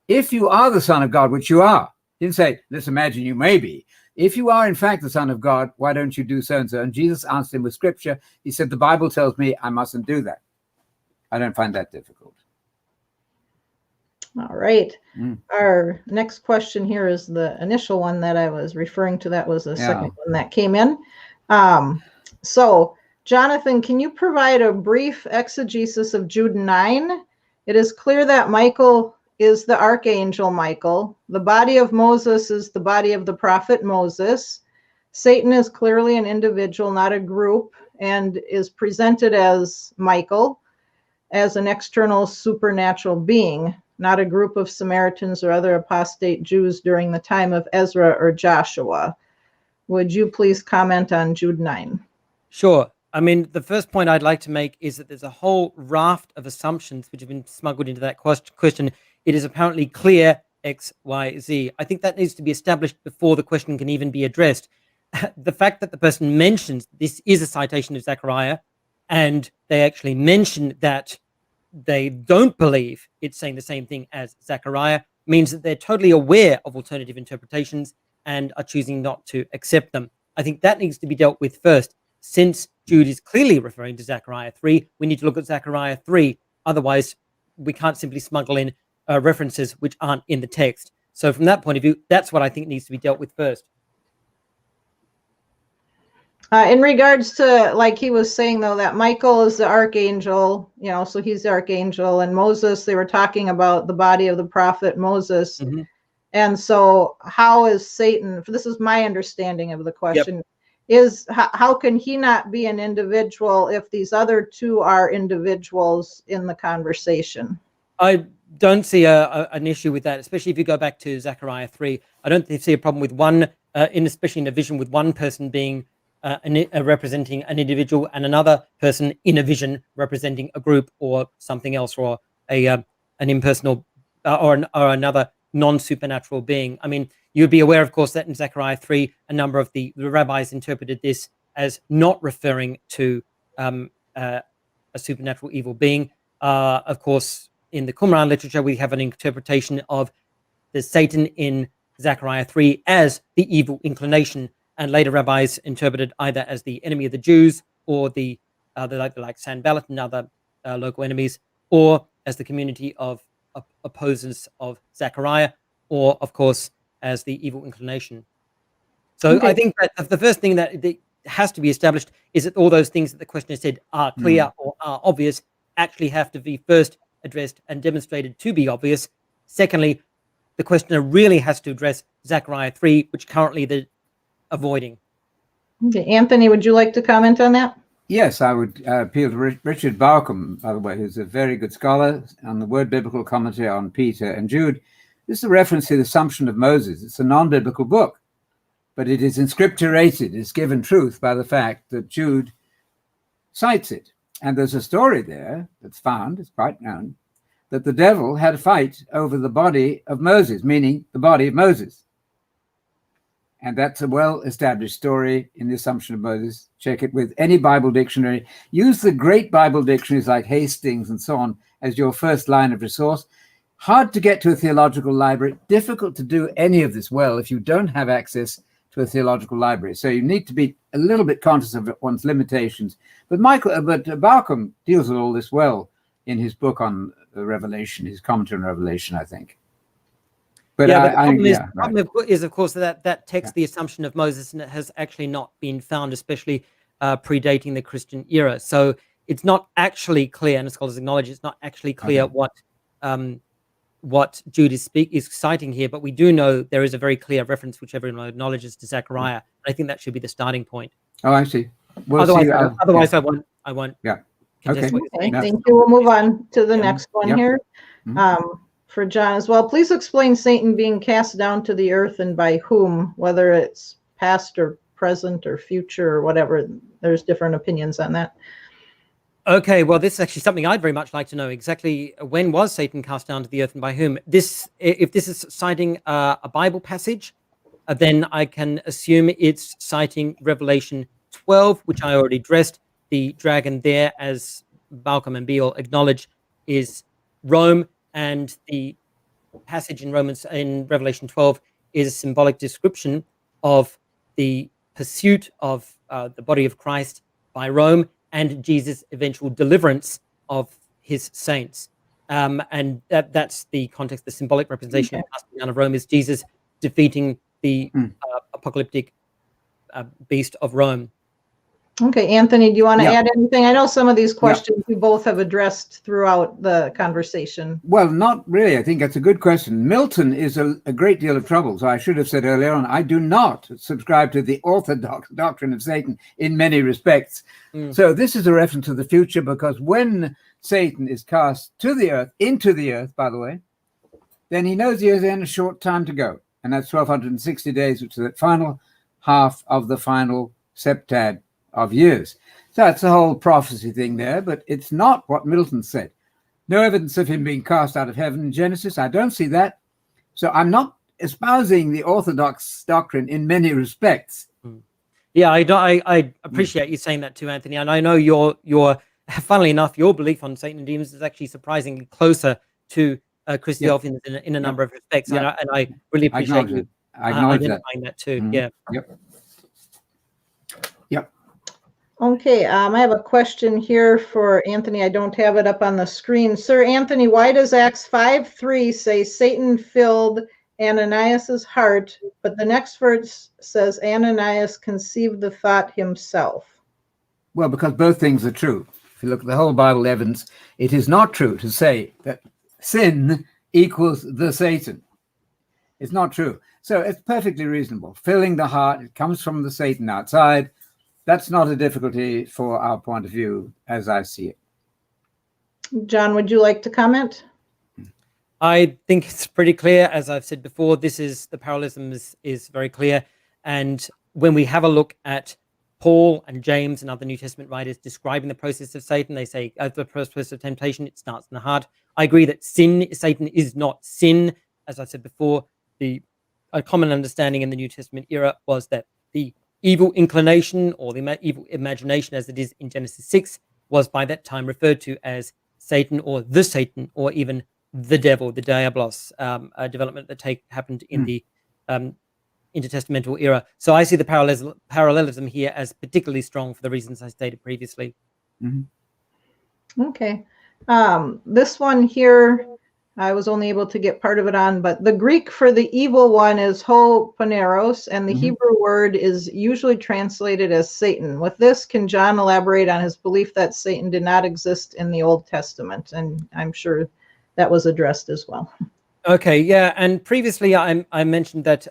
if you are the Son of God, which you are, He didn't say, let's imagine you may be. If you are in fact the Son of God, why don't you do so and so? And Jesus answered him with scripture. He said, the Bible tells me I mustn't do that. I don't find that difficult. All right. Our next question here is the initial one that I was referring to. That was the second one that came in. So, Jonathan, can you provide a brief exegesis of Jude 9? It is clear that Michael is the archangel Michael. The body of Moses is the body of the prophet Moses. Satan is clearly an individual, not a group, and is presented as Michael, as an external supernatural being, not a group of Samaritans or other apostate Jews during the time of Ezra or Joshua. Would you please comment on Jude 9? Sure. I mean, the first point I'd like to make is that there's a whole raft of assumptions which have been smuggled into that question. It is apparently clear X, Y, Z. I think that needs to be established before the question can even be addressed. The fact that the person mentions this is a citation of Zechariah, and they actually mention that they don't believe it's saying the same thing as Zechariah, means that they're totally aware of alternative interpretations and are choosing not to accept them. I think that needs to be dealt with first. Since Jude is clearly referring to Zechariah 3, we need to look at Zechariah 3. Otherwise, we can't simply smuggle in references which aren't in the text. So from that point of view, that's what I think needs to be dealt with first. In regards to, like he was saying, though, that Michael is the archangel, so he's the archangel, and Moses, they were talking about the body of the prophet Moses. Mm-hmm. And so how is Satan, this is my understanding of the question, how can he not be an individual if these other two are individuals in the conversation? I don't see an issue with that, especially if you go back to Zechariah 3. I don't see a problem with one, especially in a vision, with one person being representing an individual and another person in a vision representing a group or something else, or an impersonal or another non-supernatural being. I mean, you'd be aware, of course, that in Zechariah 3, a number of the rabbis interpreted this as not referring to a supernatural evil being. Of course, in the Qumran literature, we have an interpretation of the Satan in Zechariah 3 as the evil inclination, and later rabbis interpreted either as the enemy of the Jews, or the like Sanballat and other local enemies, or as the community of opposers of Zechariah, or, of course, as the evil inclination. So okay. I think that the first thing that has to be established is that all those things that the questioner said are clear or are obvious actually have to be first addressed and demonstrated to be obvious. Secondly, the questioner really has to address Zechariah 3, which currently they're avoiding. Okay, Anthony, would you like to comment on that? Yes, I would appeal to Richard Barkham, by the way, who's a very good scholar on the Word Biblical Commentary on Peter and Jude. This is a reference to the Assumption of Moses. It's a non-biblical book, but it is inscripturated. It's given truth by the fact that Jude cites it. And there's a story there that's found, it's quite known, that the devil had a fight over the body of Moses, meaning the body of Moses. And that's a well-established story in the Assumption of Moses. Check it with any Bible dictionary. Use the great Bible dictionaries like Hastings and so on as your first line of resource. Hard to get to a theological library. Difficult to do any of this well if you don't have access to a theological library. So you need to be a little bit conscious of one's limitations. But Barkham deals with all this well in his book on Revelation, his commentary on Revelation, I think. But yeah, the problem is, of course, that text, the Assumption of Moses, and it has actually not been found, especially predating the Christian era. So it's not actually clear, and the scholars acknowledge it's not actually clear what Jude is citing here. But we do know there is a very clear reference, which everyone acknowledges, to Zechariah. I think that should be the starting point. Oh, I see. We'll otherwise, I won't. Yeah. Okay. Thank you. We'll move on to the next one here. For John as well. Please explain Satan being cast down to the earth, and by whom, whether it's past or present or future or whatever. There's different opinions on that. Okay, well, this is actually something I'd very much like to know. Exactly when was Satan cast down to the earth and by whom? If this is citing a Bible passage, then I can assume it's citing Revelation 12, which I already addressed. The dragon there, as Balcom and Beale acknowledge, is Rome, and the passage in Revelation 12 is a symbolic description of the pursuit of the body of Christ by Rome and Jesus' eventual deliverance of his saints. And that's the context. The symbolic representation of casting down of Rome is Jesus defeating the apocalyptic beast of Rome. Okay, Anthony, do you want to Yeah. add anything? I know some of these questions we both have addressed throughout the conversation. Well, not really. I think that's a good question. Milton is a great deal of trouble. So I should have said earlier on, I do not subscribe to the orthodox doctrine of Satan in many respects. So this is a reference to the future, because when Satan is cast to the earth, into the earth, by the way, then he knows he has then a short time to go. And that's 1260 days, which is the final half of the final septad of years. So that's the whole prophecy thing there, but it's not what Milton said. No evidence of him being cast out of heaven in Genesis. I don't see that. So I'm not espousing the orthodox doctrine in many respects. Yeah, I appreciate you saying that too, Anthony. And I know your funnily enough, your belief on Satan and demons is actually surprisingly closer to Christadelphians in a number of respects. And I really appreciate you identifying that too. Yeah. Okay, I have a question here for Anthony. I don't have it up on the screen. Sir Anthony, why does Acts 5:3 say Satan filled Ananias's heart, but the next verse says Ananias conceived the thought himself? Well, because both things are true. If you look at the whole Bible evidence, it is not true to say that sin equals the Satan. It's not true. So it's perfectly reasonable. Filling the heart, it comes from the Satan outside. That's not a difficulty for our point of view, as I see it. John, would you like to comment? I think it's pretty clear. As I've said before, the parallelism is very clear. And when we have a look at Paul and James and other New Testament writers describing the process of Satan, they say the process of temptation, it starts in the heart. I agree that Satan is not sin. As I said before, a common understanding in the New Testament era was that the evil inclination, or the evil imagination as it is in Genesis 6, was by that time referred to as Satan, or the Satan, or even the devil, the diablos, a development that happened in the intertestamental era. So I see the parallelism here as particularly strong for the reasons I stated previously. Okay. This one here, I was only able to get part of it on, but the Greek for the evil one is ho poneros, and the Hebrew word is usually translated as Satan. With this, can John elaborate on his belief that Satan did not exist in the Old Testament? And I'm sure that was addressed as well. Okay, yeah, and previously I mentioned that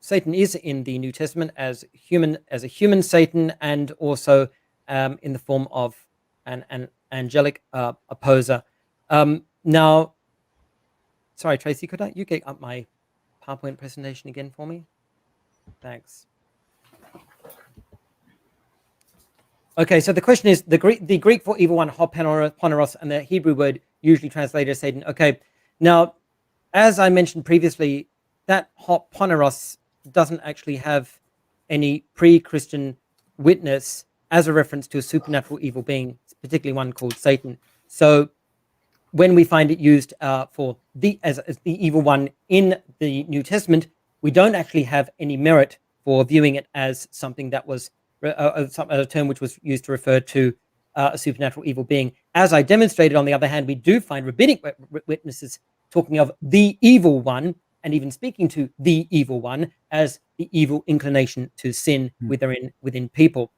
Satan is in the New Testament as a human Satan, and also in the form of an angelic opposer. Now, sorry, Tracy, could you get up my PowerPoint presentation again for me? Thanks. Okay, so the question is the Greek for evil one, poneros, and the Hebrew word usually translated as Satan. Okay, now, as I mentioned previously, that poneros doesn't actually have any pre-Christian witness as a reference to a supernatural evil being, particularly one called Satan. So when we find it used as the evil one in the New Testament, we don't actually have any merit for viewing it as something that was a term which was used to refer to a supernatural evil being. As I demonstrated, on the other hand, we do find rabbinic witnesses talking of the evil one, and even speaking to the evil one as the evil inclination to sin within people.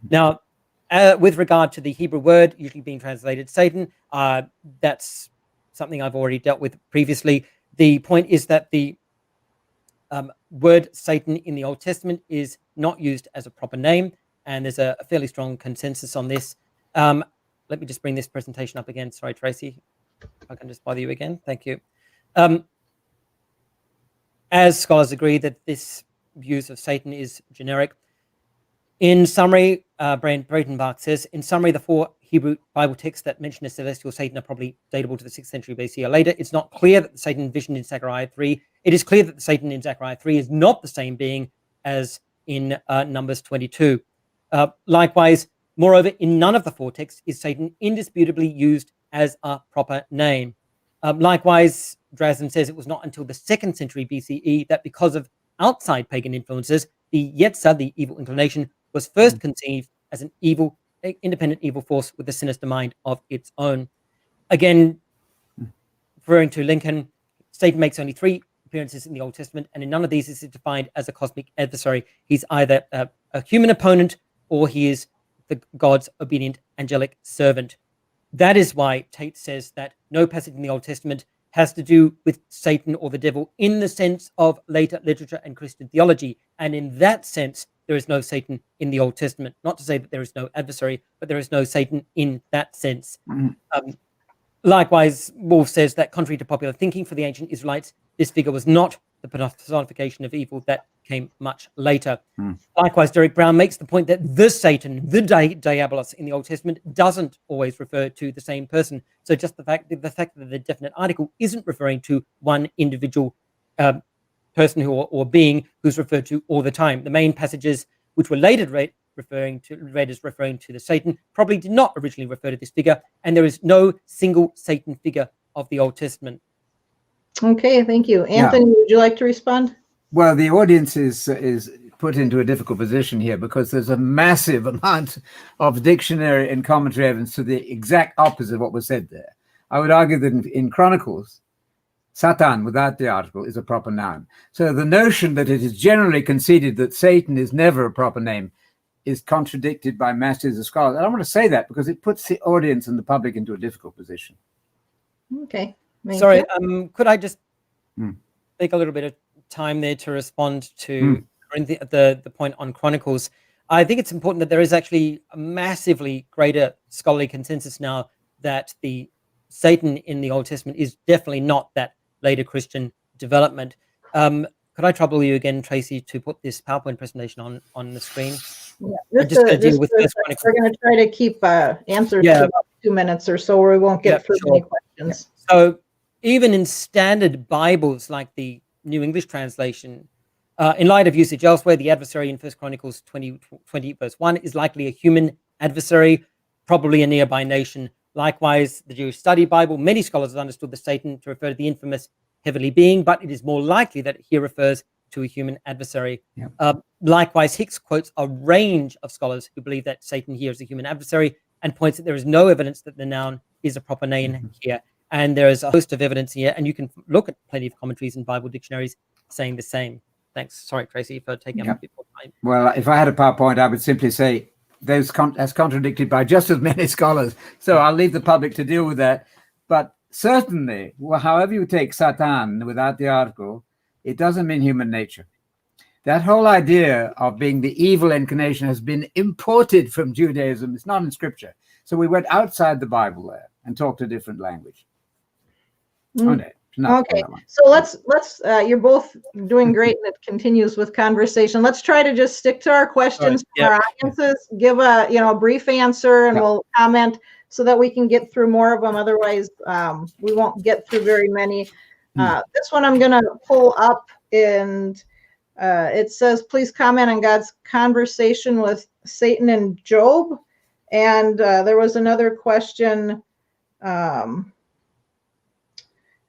Now, with regard to the Hebrew word usually being translated Satan, that's something I've already dealt with previously. The point is that the word Satan in the Old Testament is not used as a proper name, and there's a fairly strong consensus on this. Let me just bring this presentation up again. Sorry, Tracy, if I can just bother you again. Thank you. As scholars agree that this use of Satan is generic. In summary, Breitenbach says, in summary, the 4 Hebrew Bible texts that mention a celestial Satan are probably datable to the 6th century BC or later. It's not clear that the Satan envisioned in Zechariah 3. It is clear that the Satan in Zechariah 3 is not the same being as in Numbers 22. Likewise, moreover, in none of the 4 texts is Satan indisputably used as a proper name. Likewise, Dresden says it was not until the 2nd century BCE that, because of outside pagan influences, the Yetzer, the evil inclination, was first conceived as an evil, independent evil force with a sinister mind of its own. Again, referring to Lincoln, Satan makes only 3 appearances in the Old Testament, and in none of these is it defined as a cosmic adversary. He's either a human opponent, or he is the God's obedient angelic servant. That is why Tate says that no passage in the Old Testament has to do with Satan or the devil in the sense of later literature and Christian theology. And in that sense, there is no Satan in the Old Testament. Not to say that there is no adversary, but there is no Satan in that sense. Likewise, Wolf says that contrary to popular thinking for the ancient Israelites, this figure was not the personification of evil that came much later. Likewise, Derek Brown makes the point that the Satan, the Diabolos in the Old Testament, doesn't always refer to the same person. So just the fact that the definite article isn't referring to one individual person or being who's referred to all the time. The main passages which were later read as referring to the Satan probably did not originally refer to this figure, and there is no single Satan figure of the Old Testament. Okay, thank you. Anthony, would you like to respond? Well, the audience is put into a difficult position here because there's a massive amount of dictionary and commentary evidence to the exact opposite of what was said there. I would argue that in Chronicles, Satan, without the article, is a proper noun. So the notion that it is generally conceded that Satan is never a proper name is contradicted by masses of scholars. I don't want to say that because it puts the audience and the public into a difficult position. Okay. Sorry, could I just take a little bit of time there to respond to the point on Chronicles? I think it's important that there is actually a massively greater scholarly consensus now that the Satan in the Old Testament is definitely not that later Christian development. Could I trouble you again, Tracy, to put this PowerPoint presentation on the screen? Yeah, we're going to try to keep answers to about 2 minutes or so, or we won't get through many questions. So even in standard Bibles like the New English Translation, in light of usage elsewhere, the adversary in 1 Chronicles 20 verse 1 is likely a human adversary, probably a nearby nation. Likewise, the Jewish Study Bible, many scholars have understood the Satan to refer to the infamous heavenly being, but it is more likely that it here refers to a human adversary. Likewise, Hicks quotes a range of scholars who believe that Satan here is a human adversary and points that there is no evidence that the noun is a proper name here. And there is a host of evidence here, and you can look at plenty of commentaries and Bible dictionaries saying the same. Thanks. Sorry, Tracy, for taking up a bit more time. Well, if I had a PowerPoint, I would simply say those as contradicted by just as many scholars. So I'll leave the public to deal with that. But certainly, however you take Satan without the article, it doesn't mean human nature. That whole idea of being the evil inclination has been imported from Judaism. It's not in Scripture. So we went outside the Bible there and talked a different language. Okay, so let's you're both doing great, and it continues with conversation. Let's try to just stick to our questions for our audiences. Give a brief answer, and we'll comment so that we can get through more of them. Otherwise, we won't get through very many. This one I'm going to pull up, and it says, "Please comment on God's conversation with Satan and Job." And there was another question.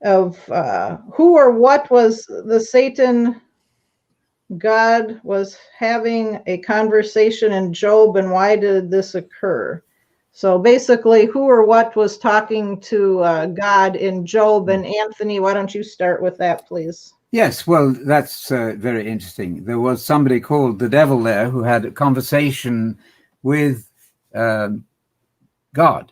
Of who or what was the Satan God was having a conversation in Job, and why did this occur? So basically, who or what was talking to God in Job? And Anthony, why don't you start with that, please? Yes, well, that's very interesting. There was somebody called the devil there who had a conversation with God.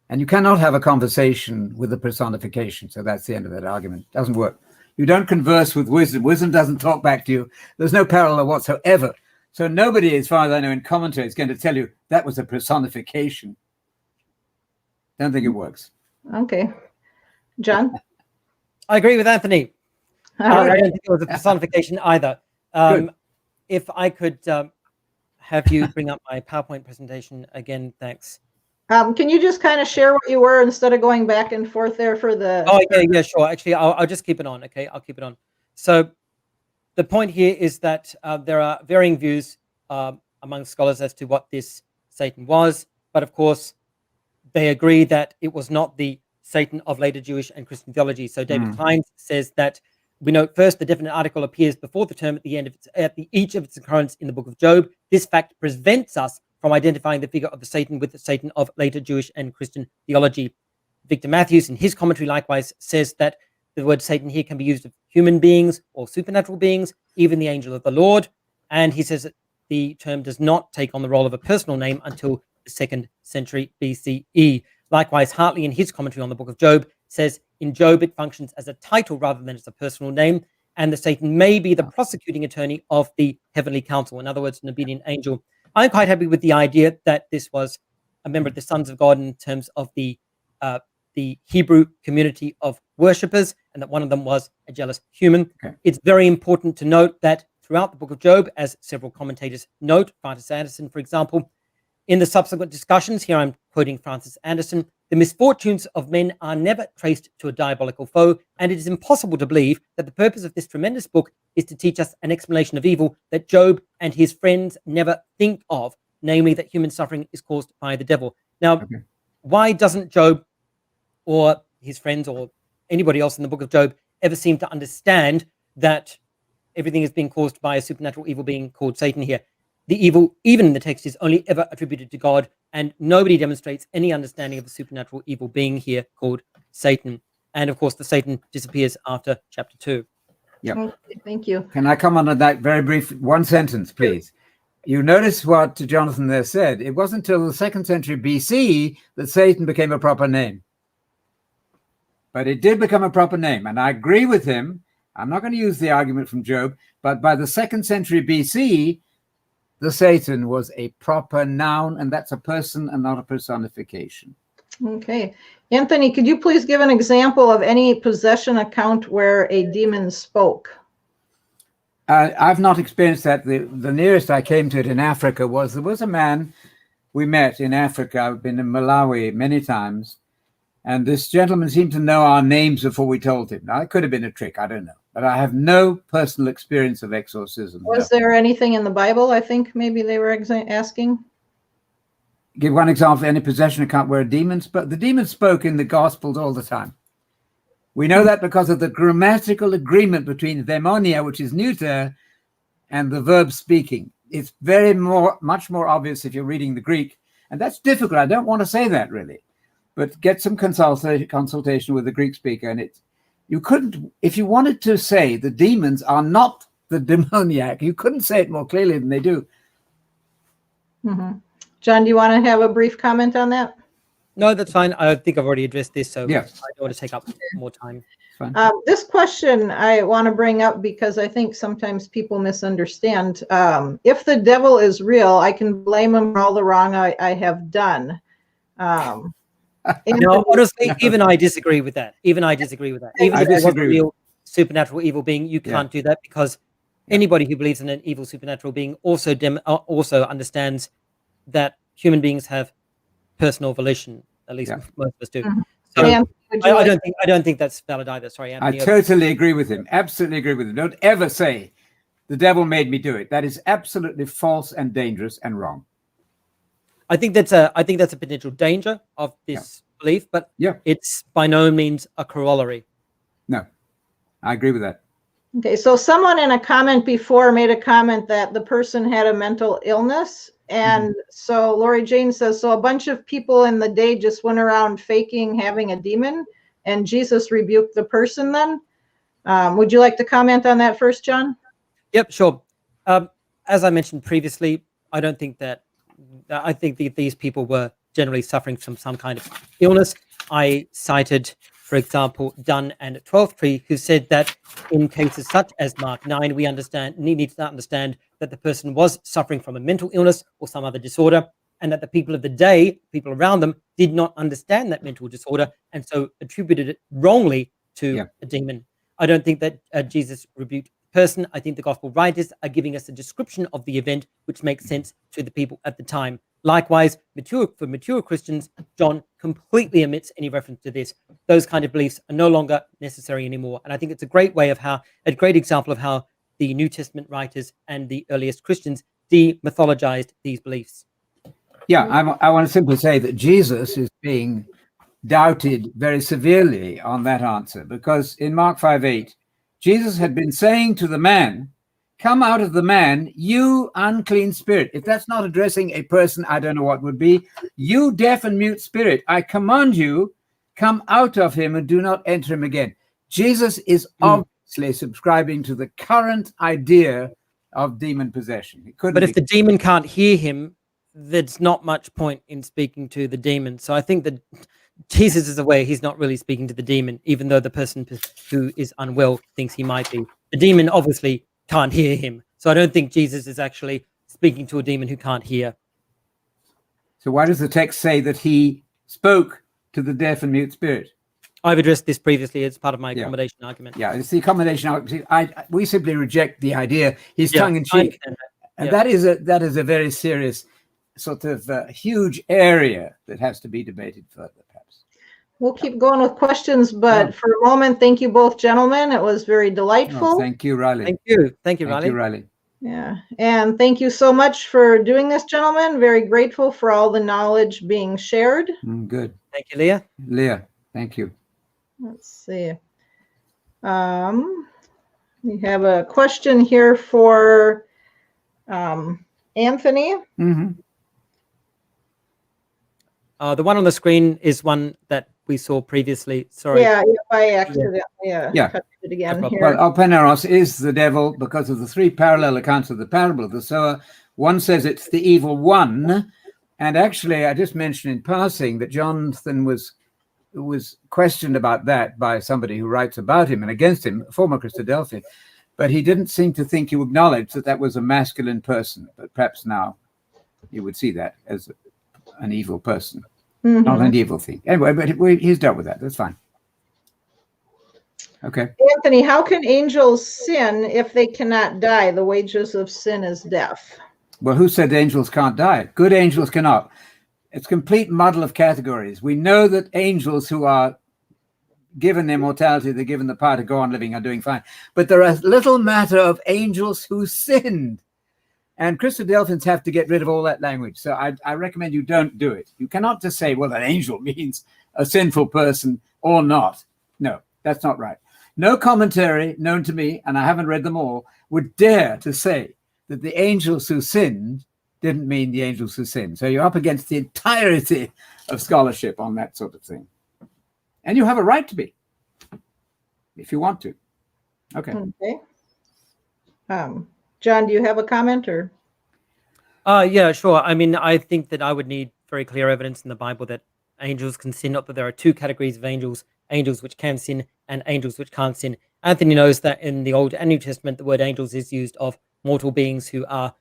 And you cannot have a conversation with a personification. So that's the end of that argument. It doesn't work. You don't converse with wisdom. Wisdom doesn't talk back to you. There's no parallel whatsoever. So nobody, as far as I know, in commentary is going to tell you that was a personification. Don't think it works. Okay. John? I agree with Anthony. I don't think it was a personification either. If I could have you bring up my PowerPoint presentation again, thanks. Can you just kind of share what you were instead of going back and forth there for the... Oh, yeah, sure. Actually, I'll just keep it on, okay? I'll keep it on. So the point here is that there are varying views among scholars as to what this Satan was. But of course, they agree that it was not the Satan of later Jewish and Christian theology. So David Klein says that we note first the definite article appears before the term at the end of each of its occurrence in the book of Job. This fact prevents us from identifying the figure of the Satan with the Satan of later Jewish and Christian theology. Victor Matthews, in his commentary, likewise says that the word Satan here can be used of human beings or supernatural beings, even the angel of the Lord. And he says that the term does not take on the role of a personal name until the 2nd century BCE. Likewise, Hartley, in his commentary on the book of Job, says in Job it functions as a title rather than as a personal name, and the Satan may be the prosecuting attorney of the heavenly council. In other words, an obedient angel. I'm quite happy with the idea that this was a member of the sons of God in terms of the Hebrew community of worshippers, and that one of them was a jealous human. Okay. It's very important to note that throughout the book of Job, as several commentators note, Francis Anderson, for example, in the subsequent discussions, here I'm quoting Francis Anderson, the misfortunes of men are never traced to a diabolical foe, and it is impossible to believe that the purpose of this tremendous book is to teach us an explanation of evil that Job and his friends never think of, namely that human suffering is caused by the devil. Now, why doesn't Job or his friends or anybody else in the book of Job ever seem to understand that everything is being caused by a supernatural evil being called Satan here? The evil, even in the text, is only ever attributed to God, and nobody demonstrates any understanding of the supernatural evil being here called Satan. And of course, the Satan disappears after chapter 2. Yep. Okay, thank you. Can I comment on that very brief one sentence, please? You notice what Jonathan there said. It wasn't until the 2nd century BC that Satan became a proper name. But it did become a proper name, and I agree with him. I'm not going to use the argument from Job, but by the 2nd century BC, the Satan was a proper noun, and that's a person and not a personification. Okay. Anthony, could you please give an example of any possession account where a demon spoke? I've not experienced that. The nearest I came to it in Africa was there was a man we met in Africa. I've been in Malawi many times, and this gentleman seemed to know our names before we told him. Now, it could have been a trick, I don't know. But I have no personal experience of exorcism. Was there anything in the Bible, I think maybe they were asking? Give one example of any possession account where a demon spoke. The demon spoke in the Gospels all the time. We know that because of the grammatical agreement between demonia, which is neuter, and the verb speaking. It's much more obvious if you're reading the Greek. And that's difficult. I don't want to say that, really. But get some consultation with the Greek speaker, and you couldn't, if you wanted to say the demons are not the demoniac, you couldn't say it more clearly than they do. John, do you want to have a brief comment on that? No, that's fine. I think I've already addressed this, so yes. I don't want to take up more time. This question I want to bring up because I think sometimes people misunderstand. If the devil is real, I can blame him for all the wrong I have done. No, honestly, even I disagree with that. Even if it was a real supernatural evil being, you can't do that, because anybody who believes in an evil supernatural being also understands that human beings have personal volition. At least most of us do. So I don't think that's valid either. Sorry, Anthony. I totally agree with him. Absolutely agree with him. Don't ever say the devil made me do it. That is absolutely false and dangerous and wrong. I think that's a potential danger of this belief, but it's by no means a corollary. No, I agree with that. Okay, so someone in a comment before made a comment that the person had a mental illness. And so Lori Jane says, so a bunch of people in the day just went around faking having a demon, and Jesus rebuked the person then? Would you like to comment on that first, John? Yep, sure. As I mentioned previously, I think that these people were generally suffering from some kind of illness. I cited, for example, Dunn and Twelftree, who said that in cases such as Mark 9, we need to understand that the person was suffering from a mental illness or some other disorder, and that the people of the day, people around them, did not understand that mental disorder, and so attributed it wrongly to a demon. I don't think that Jesus rebuked the person. I think the gospel writers are giving us a description of the event which makes sense to the people at the time. Likewise, for mature Christians, John completely omits any reference to this. Those kind of beliefs are no longer necessary anymore. And I think it's a great example of how the New Testament writers and the earliest Christians demythologized these beliefs. Yeah, I want to simply say that Jesus is being doubted very severely on that answer, because in Mark 5:8, Jesus had been saying to the man, "Come out of the man, you unclean spirit." If that's not addressing a person, I don't know what would be. "You deaf and mute spirit, I command you, come out of him and do not enter him again." Jesus is obviously subscribing to the current idea of demon possession. But if the demon can't hear him, there's not much point in speaking to the demon. So I think that Jesus is aware he's not really speaking to the demon, even though the person who is unwell thinks he might be. The demon obviously can't hear him. So I don't think Jesus is actually speaking to a demon who can't hear. So why does the text say that he spoke to the deaf and mute spirit? I've addressed this previously as part of my accommodation argument. Yeah, it's the accommodation argument. We simply reject the idea. He's tongue in cheek. And that is a very serious sort of huge area that has to be debated further, perhaps. We'll keep going with questions, but for a moment, thank you both, gentlemen. It was very delightful. Oh, thank you, Riley. Thank you, Riley. Thank you, Riley. Yeah, and thank you so much for doing this, gentlemen. Very grateful for all the knowledge being shared. Good. Thank you, Leah. Leah, thank you. Let's see. We have a question here for Anthony. The one on the screen is one that we saw previously. Sorry. Yeah, if I accidentally cut it again here. Well, Alpeneros is the devil because of the three parallel accounts of the parable of the sower. One says it's the evil one. And actually, I just mentioned in passing that Jonathan was questioned about that by somebody who writes about him and against him, former Christadelphian. But he didn't seem to think you acknowledged that that was a masculine person. But perhaps now you would see that as an evil person, not an evil thing. Anyway, but he's dealt with that. That's fine. Okay. Anthony, how can angels sin if they cannot die? The wages of sin is death. Well, who said angels can't die? Good angels cannot. It's complete muddle of categories. We know that angels who are given immortality, they're given the power to go on living, are doing fine. But there are little matter of angels who sinned. And Christadelphians have to get rid of all that language. So I recommend you don't do it. You cannot just say, well, an angel means a sinful person or not. No, that's not right. No commentary known to me, and I haven't read them all, would dare to say that the angels who sinned didn't mean the angels who sinned. So you're up against the entirety of scholarship on that sort of thing. And you have a right to be, if you want to. Okay. John, do you have a comment or? Yeah, sure. I mean, I think that I would need very clear evidence in the Bible that angels can sin, not that there are two categories of angels, angels which can sin and angels which can't sin. Anthony knows that in the Old and New Testament, the word angels is used of mortal beings who are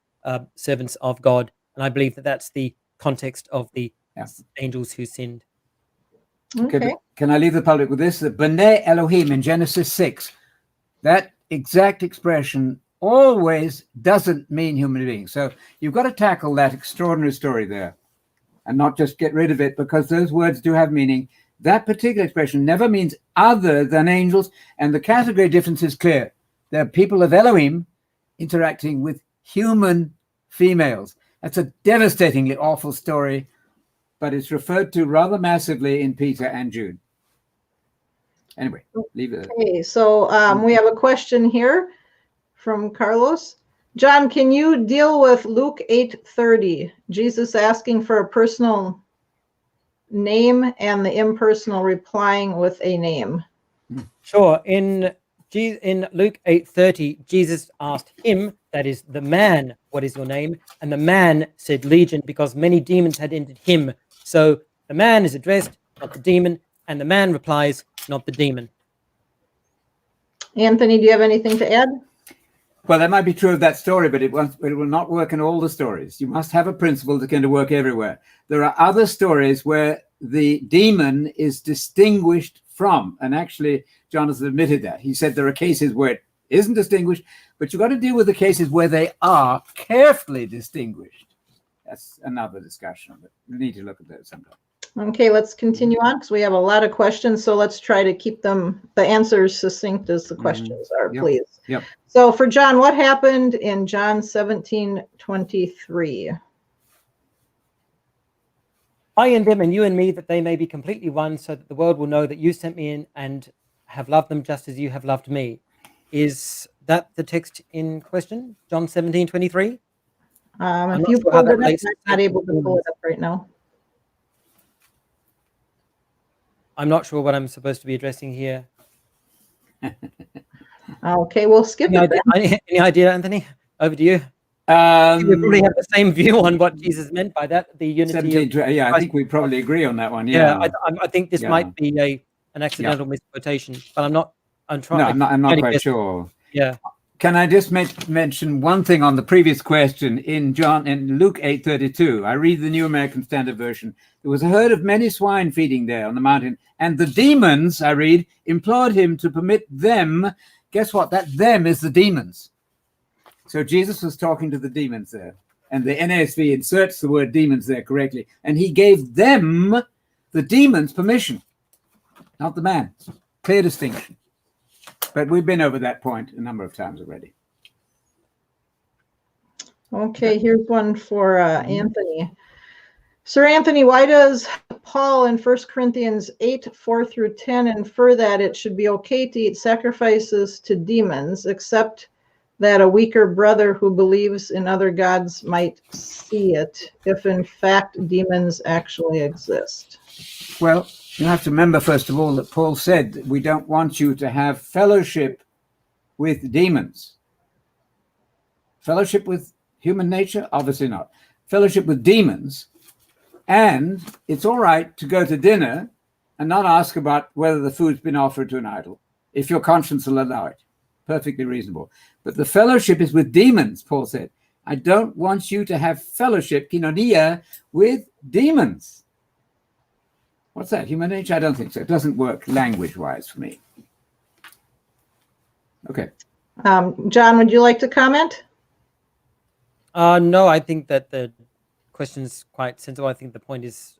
servants of God. And I believe that that's the context of the angels who sinned. Okay. Can I leave the public with this? The B'nai Elohim in Genesis 6, that exact expression always doesn't mean human beings. So you've got to tackle that extraordinary story there and not just get rid of it, because those words do have meaning. That particular expression never means other than angels, and the category difference is clear. They're people of Elohim interacting with human females. That's a devastatingly awful story, but it's referred to rather massively in Peter and Jude. Anyway, leave it. Okay, so we have a question here from Carlos. John, can you deal with Luke 8:30? Jesus asking for a personal name and the impersonal replying with a name. Sure. In Luke 8:30, Jesus asked him, that is the man, what is your name? And the man said Legion, because many demons had entered him. So the man is addressed, not the demon, and the man replies, not the demon. Anthony, do you have anything to add? Well, that might be true of that story, but it will not work in all the stories. You must have a principle that's going to work everywhere. There are other stories where the demon is distinguished from, and actually Jonathan admitted that. He said there are cases where it isn't distinguished, but you've got to deal with the cases where they are carefully distinguished. That's another discussion, but we need to look at that sometime. Okay, let's continue on because we have a lot of questions. So let's try to keep the answers succinct as the questions are, please. Yep. So for John, what happened in John 17:23? I and them and you and me, that they may be completely one, so that the world will know that you sent me in and have loved them just as you have loved me. Is that the text in question? John 17:23? If you pulled it up, I'm not able to pull it up right now. I'm not sure what I'm supposed to be addressing here. Okay, we'll skip it then. Any idea, Anthony? Over to you. We probably have the same view on what Jesus meant by that, the unity. Yeah, I think we probably agree on that one. I think this might be an accidental misquotation, but I'm not. I'm not quite sure. Yeah. Can I just mention one thing on the previous question in Luke 8:32? I read the New American Standard Version. There was a herd of many swine feeding there on the mountain, and the demons, I read, implored him to permit them. Guess what? That them is the demons. So Jesus was talking to the demons there, and the NASB inserts the word demons there correctly, and he gave them, the demons, permission, not the man. Clear distinction. But we've been over that point a number of times already. Okay, here's one for Anthony. Sir Anthony, why does Paul in 1 Corinthians 8:4-10 infer that it should be okay to eat sacrifices to demons, except that a weaker brother who believes in other gods might see it, if in fact demons actually exist? Well, you have to remember, first of all, that Paul said we don't want you to have fellowship with demons. Fellowship with human nature? Obviously not. Fellowship with demons. And it's all right to go to dinner and not ask about whether the food's been offered to an idol, if your conscience will allow it. Perfectly reasonable. But the fellowship is with demons, Paul said. I don't want you to have fellowship, koinonia, with demons. What's that? Human nature? I don't think so. It doesn't work language-wise for me. Okay. John, would you like to comment? No, I think that the question is quite sensible. I think the point is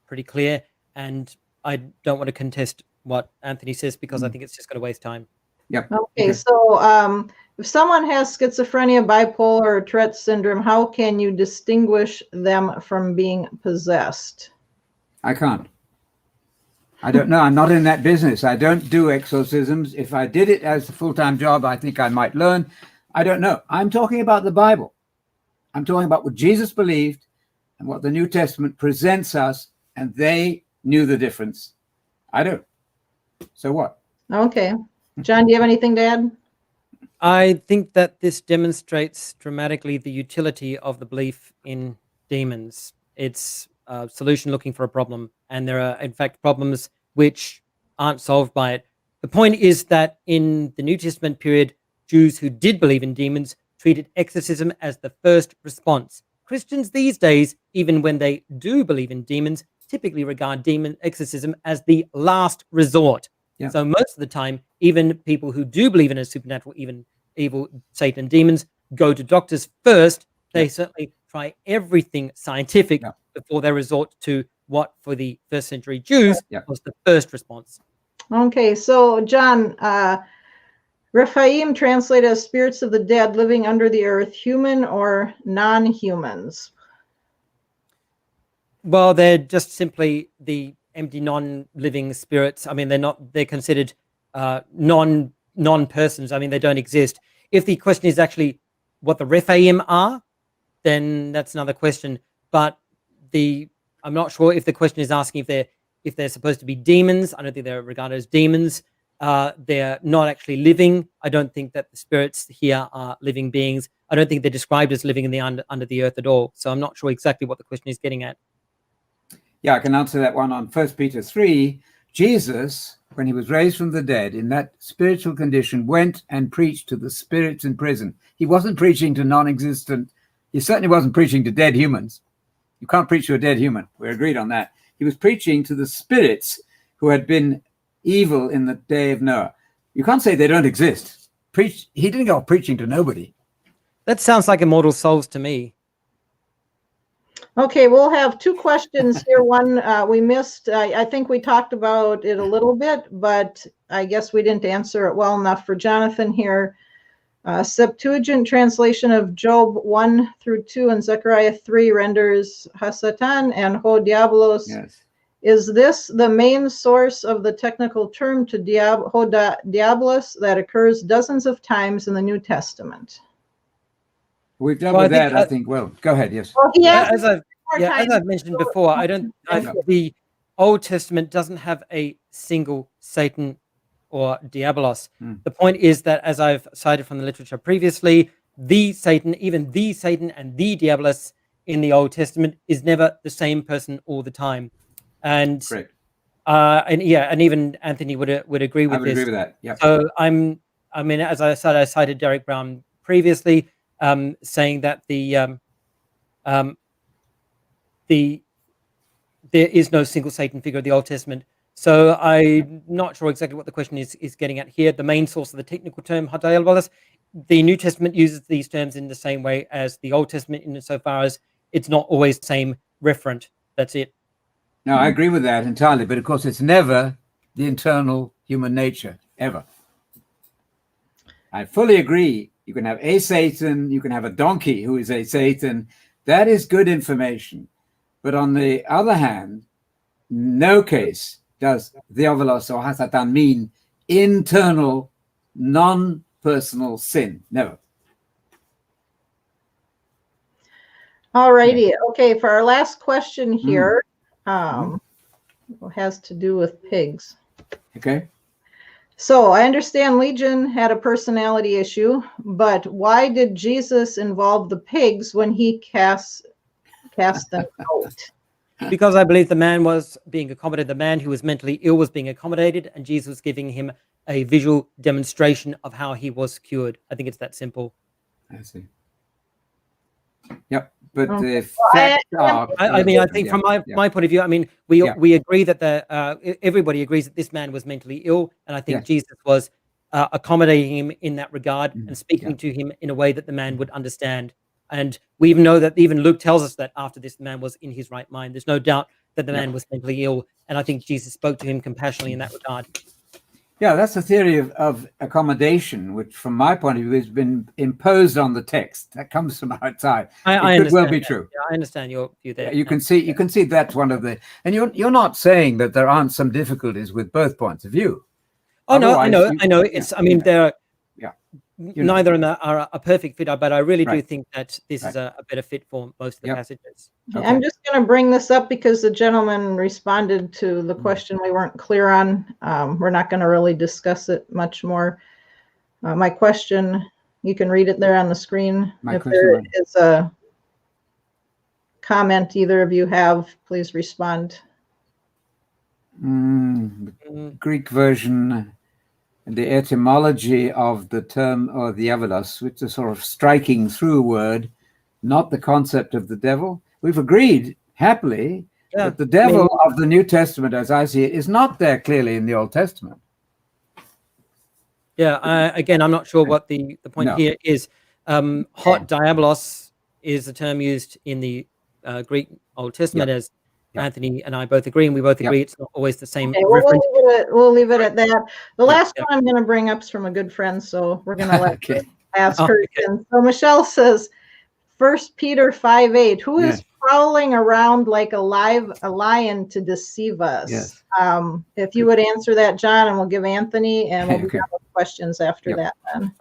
pretty clear, and I don't want to contest what Anthony says because I think it's just going to waste time. Yep. Okay, so if someone has schizophrenia, bipolar, or Tourette syndrome, how can you distinguish them from being possessed? I can't. I don't know. I'm not in that business. I don't do exorcisms. If I did it as a full-time job, I think I might learn. I don't know. I'm talking about the Bible. I'm talking about what Jesus believed and what the New Testament presents us, and they knew the difference. I don't. So what? Okay. John, do you have anything to add? I think that this demonstrates dramatically the utility of the belief in demons. It's a solution looking for a problem, and there are, in fact, problems which aren't solved by it. The point is that in the New Testament period, Jews who did believe in demons treated exorcism as the first response. Christians these days, even when they do believe in demons, typically regard demon exorcism as the last resort. Yeah. So most of the time, even people who do believe in a supernatural, even evil, Satan, demons, go to doctors first. They certainly try everything scientific before they resort to what, for the first century Jews, was the first response. Okay, so John, Rephaim translated as spirits of the dead living under the earth, human or non-humans? Well, they're just simply the empty, non-living spirits. I mean, they're considered non-persons. I mean, they don't exist. If the question is actually what the Rephaim are, then that's another question. But I'm not sure if the question is asking if they're supposed to be demons. I don't think they're regarded as demons. They're not actually living. I don't think that the spirits here are living beings. I don't think they're described as living in the under the earth at all. So I'm not sure exactly what the question is getting at. Yeah, I can answer that one on 1 Peter 3. Jesus, when he was raised from the dead, in that spiritual condition, went and preached to the spirits in prison. He wasn't preaching to non-existent. He certainly wasn't preaching to dead humans. You can't preach to a dead human. We're agreed on that. He was preaching to the spirits who had been evil in the day of Noah. You can't say they don't exist. He didn't go preaching to nobody. That sounds like immortal souls to me. Okay, we'll have two questions here. One we missed. I think we talked about it a little bit, but I guess we didn't answer it well enough for Jonathan here. Septuagint translation of Job 1 through 2 and Zechariah 3 renders Hasatan and Ho Diablos. Yes. Is this the main source of the technical term to Diablos that occurs dozens of times in the New Testament? We've done Well, with I think that, I think. Well, go ahead. Yes. Well, he asked as I've more yeah, as times. I've mentioned before, I the Old Testament doesn't have a single Satan or Diabolos. The point is that, as I've cited from the literature previously, the Satan, even the Satan and the Diabolos in the Old Testament is never the same person all the time. And Great. and even Anthony would agree with I would this. agree with that. Yeah. So I mean, as I said, I cited Derek Brown previously, saying that there is no single Satan figure of the Old Testament. So I'm not sure exactly what the question is getting at here. The main source of the technical term Diabolos, the New Testament uses these terms in the same way as the Old Testament, insofar as it's not always the same referent. That's it. No, I agree with that entirely. But of course, it's never the internal human nature, ever. I fully agree. You can have a Satan, you can have a donkey who is a Satan. That is good information. But on the other hand, no case does Diabolos or Hasatan mean internal, non-personal sin. Never. All righty. Okay, for our last question here, has to do with pigs. Okay. So I understand Legion had a personality issue, but why did Jesus involve the pigs when he cast them out? Because I believe the man was being accommodated. The man who was mentally ill was being accommodated, and Jesus was giving him a visual demonstration of how he was cured. I think it's that simple. I see. Yep. But Okay. the fact are, I mean, I think from my point of view, I mean, we agree that everybody agrees that this man was mentally ill, and I think Jesus was accommodating him in that regard and speaking to him in a way that the man would understand. And we even know that even Luke tells us that after this, the man was in his right mind. There's no doubt that the man was mentally ill, and I think Jesus spoke to him compassionately in that regard. Yeah, that's a theory of accommodation, which, from my point of view, has been imposed on the text. That comes from outside. I it could well be that. true. Yeah, I understand your view there. You can see that's one of the, and you're not saying that there aren't some difficulties with both points of view. Oh no, I know. It's I mean there. Neither of them are a perfect fit, but I really do think that this is a better fit for most of the passages. Okay. I'm just going to bring this up because the gentleman responded to the question we weren't clear on. We're not going to really discuss it much more. My question, you can read it there on the screen. If there is a comment either of you have, please respond. The Greek version. The etymology of the term or diabolos, which is a sort of striking through word, not the concept of the devil. We've agreed happily that the devil of the New Testament, as I see it, is not there clearly in the Old Testament. Yeah, again, I'm not sure what the point here is. Hot diabolos is a term used in the Greek Old Testament, as Anthony and I both agree, and we both agree it's not always the same. Okay, we'll leave it at that. The last one I'm going to bring up is from a good friend, so we're going to let her ask her. So Michelle says, 1 Peter 5:8, who is prowling around like a lion to deceive us? Yes. If you would answer that, John, and we'll give Anthony, and we'll be done with questions after that then.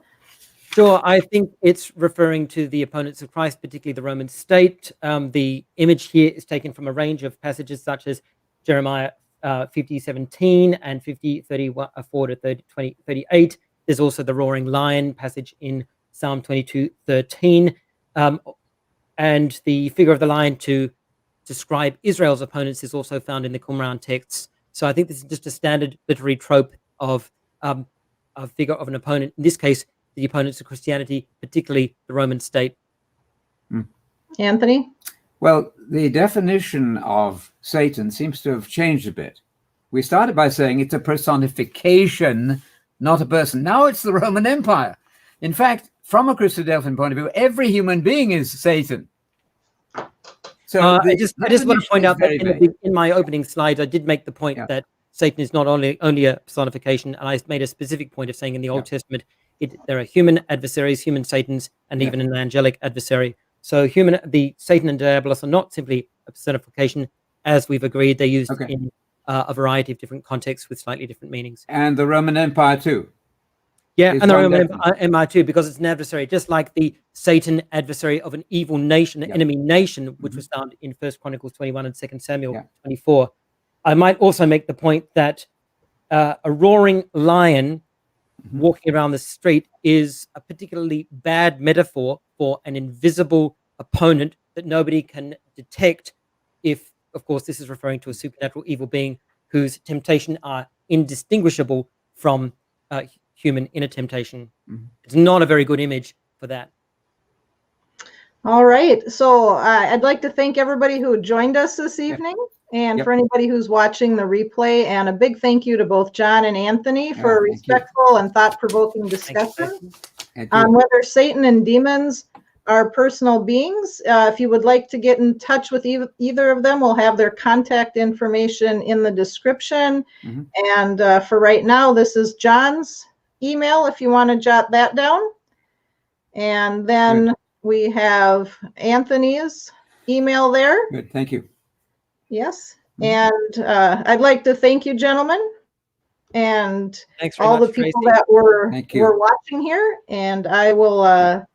Sure, I think it's referring to the opponents of Christ, particularly the Roman state. The image here is taken from a range of passages such as Jeremiah 50:17 and 50:34 to 38. There's also the roaring lion passage in Psalm 22:13. And the figure of the lion to describe Israel's opponents is also found in the Qumran texts. So I think this is just a standard literary trope of a figure of an opponent. In this case, the opponents of Christianity, particularly the Roman state. Anthony? Well, the definition of Satan seems to have changed a bit. We started by saying it's a personification, not a person. Now it's the Roman Empire. In fact, from a Christadelphian point of view, every human being is Satan. So I just want to point out that in my opening slide, I did make the point that Satan is not only a personification, and I made a specific point of saying in the Old Testament, There are human adversaries, human Satans, and even an angelic adversary. So the Satan and Diabolos are not simply a personification, as we've agreed. They're used in a variety of different contexts with slightly different meanings. And the Roman Empire too. Yeah, and the Roman Empire too, because it's an adversary, just like the Satan adversary of an evil nation, an enemy nation, which was found in 1 Chronicles 21 and 2 Samuel 24. I might also make the point that a roaring lion walking around the street is a particularly bad metaphor for an invisible opponent that nobody can detect, if, of course, this is referring to a supernatural evil being whose temptation are indistinguishable from human inner temptation. It's not a very good image for that. All right. So I'd like to thank everybody who joined us this evening, and for anybody who's watching the replay, and a big thank you to both Jon and Anthony for a respectful and thought-provoking discussion on whether Satan and demons are personal beings. If you would like to get in touch with either of them, we'll have their contact information in the description. And for right now, this is Jon's email, if you want to jot that down. And then we have Anthony's email there. Good, thank you. Yes. And I'd like to thank you, gentlemen, and all the people that were watching here. And I will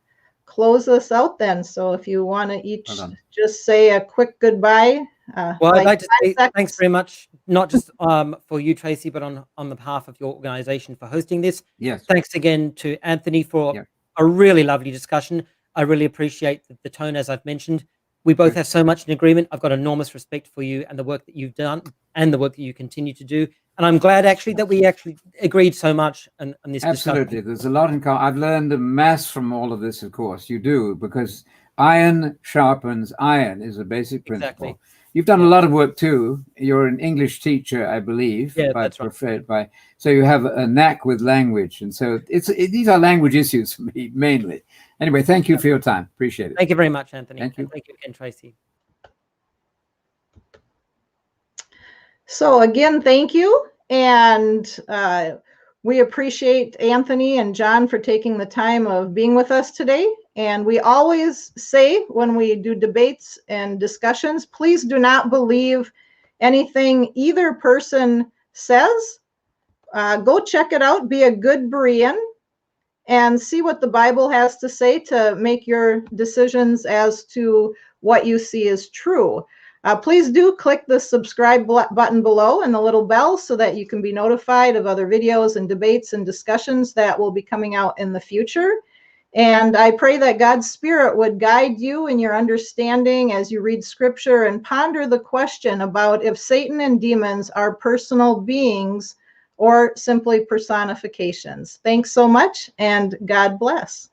close this out then. So if you want to each just say a quick goodbye. Well, I'd like to say thanks very much, not just for you, Tracy, but on the behalf of your organization for hosting this. Yes. Thanks again to Anthony for a really lovely discussion. I really appreciate the tone, as I've mentioned. We both have so much in agreement. I've got enormous respect for you and the work that you've done and the work that you continue to do. And I'm glad actually that we actually agreed so much on this Absolutely. discussion. There's a lot in common. I've learned a mass from all of this, of course. You do, because iron sharpens iron is a basic principle. Exactly. You've done a lot of work too. You're an English teacher, I believe. Yeah, that's right. So you have a knack with language. And so these are language issues for me, mainly. Anyway, thank you for your time. Appreciate it. Thank you very much, Anthony. Thank you. And thank you again, Tracy. So again, thank you. And we appreciate Anthony and Jon for taking the time of being with us today. And we always say when we do debates and discussions, please do not believe anything either person says. Go check it out. Be a good Berean and see what the Bible has to say to make your decisions as to what you see as true. Please do click the subscribe button below and the little bell so that you can be notified of other videos and debates and discussions that will be coming out in the future. And I pray that God's Spirit would guide you in your understanding as you read Scripture and ponder the question about if Satan and demons are personal beings or simply personifications. Thanks so much, and God bless.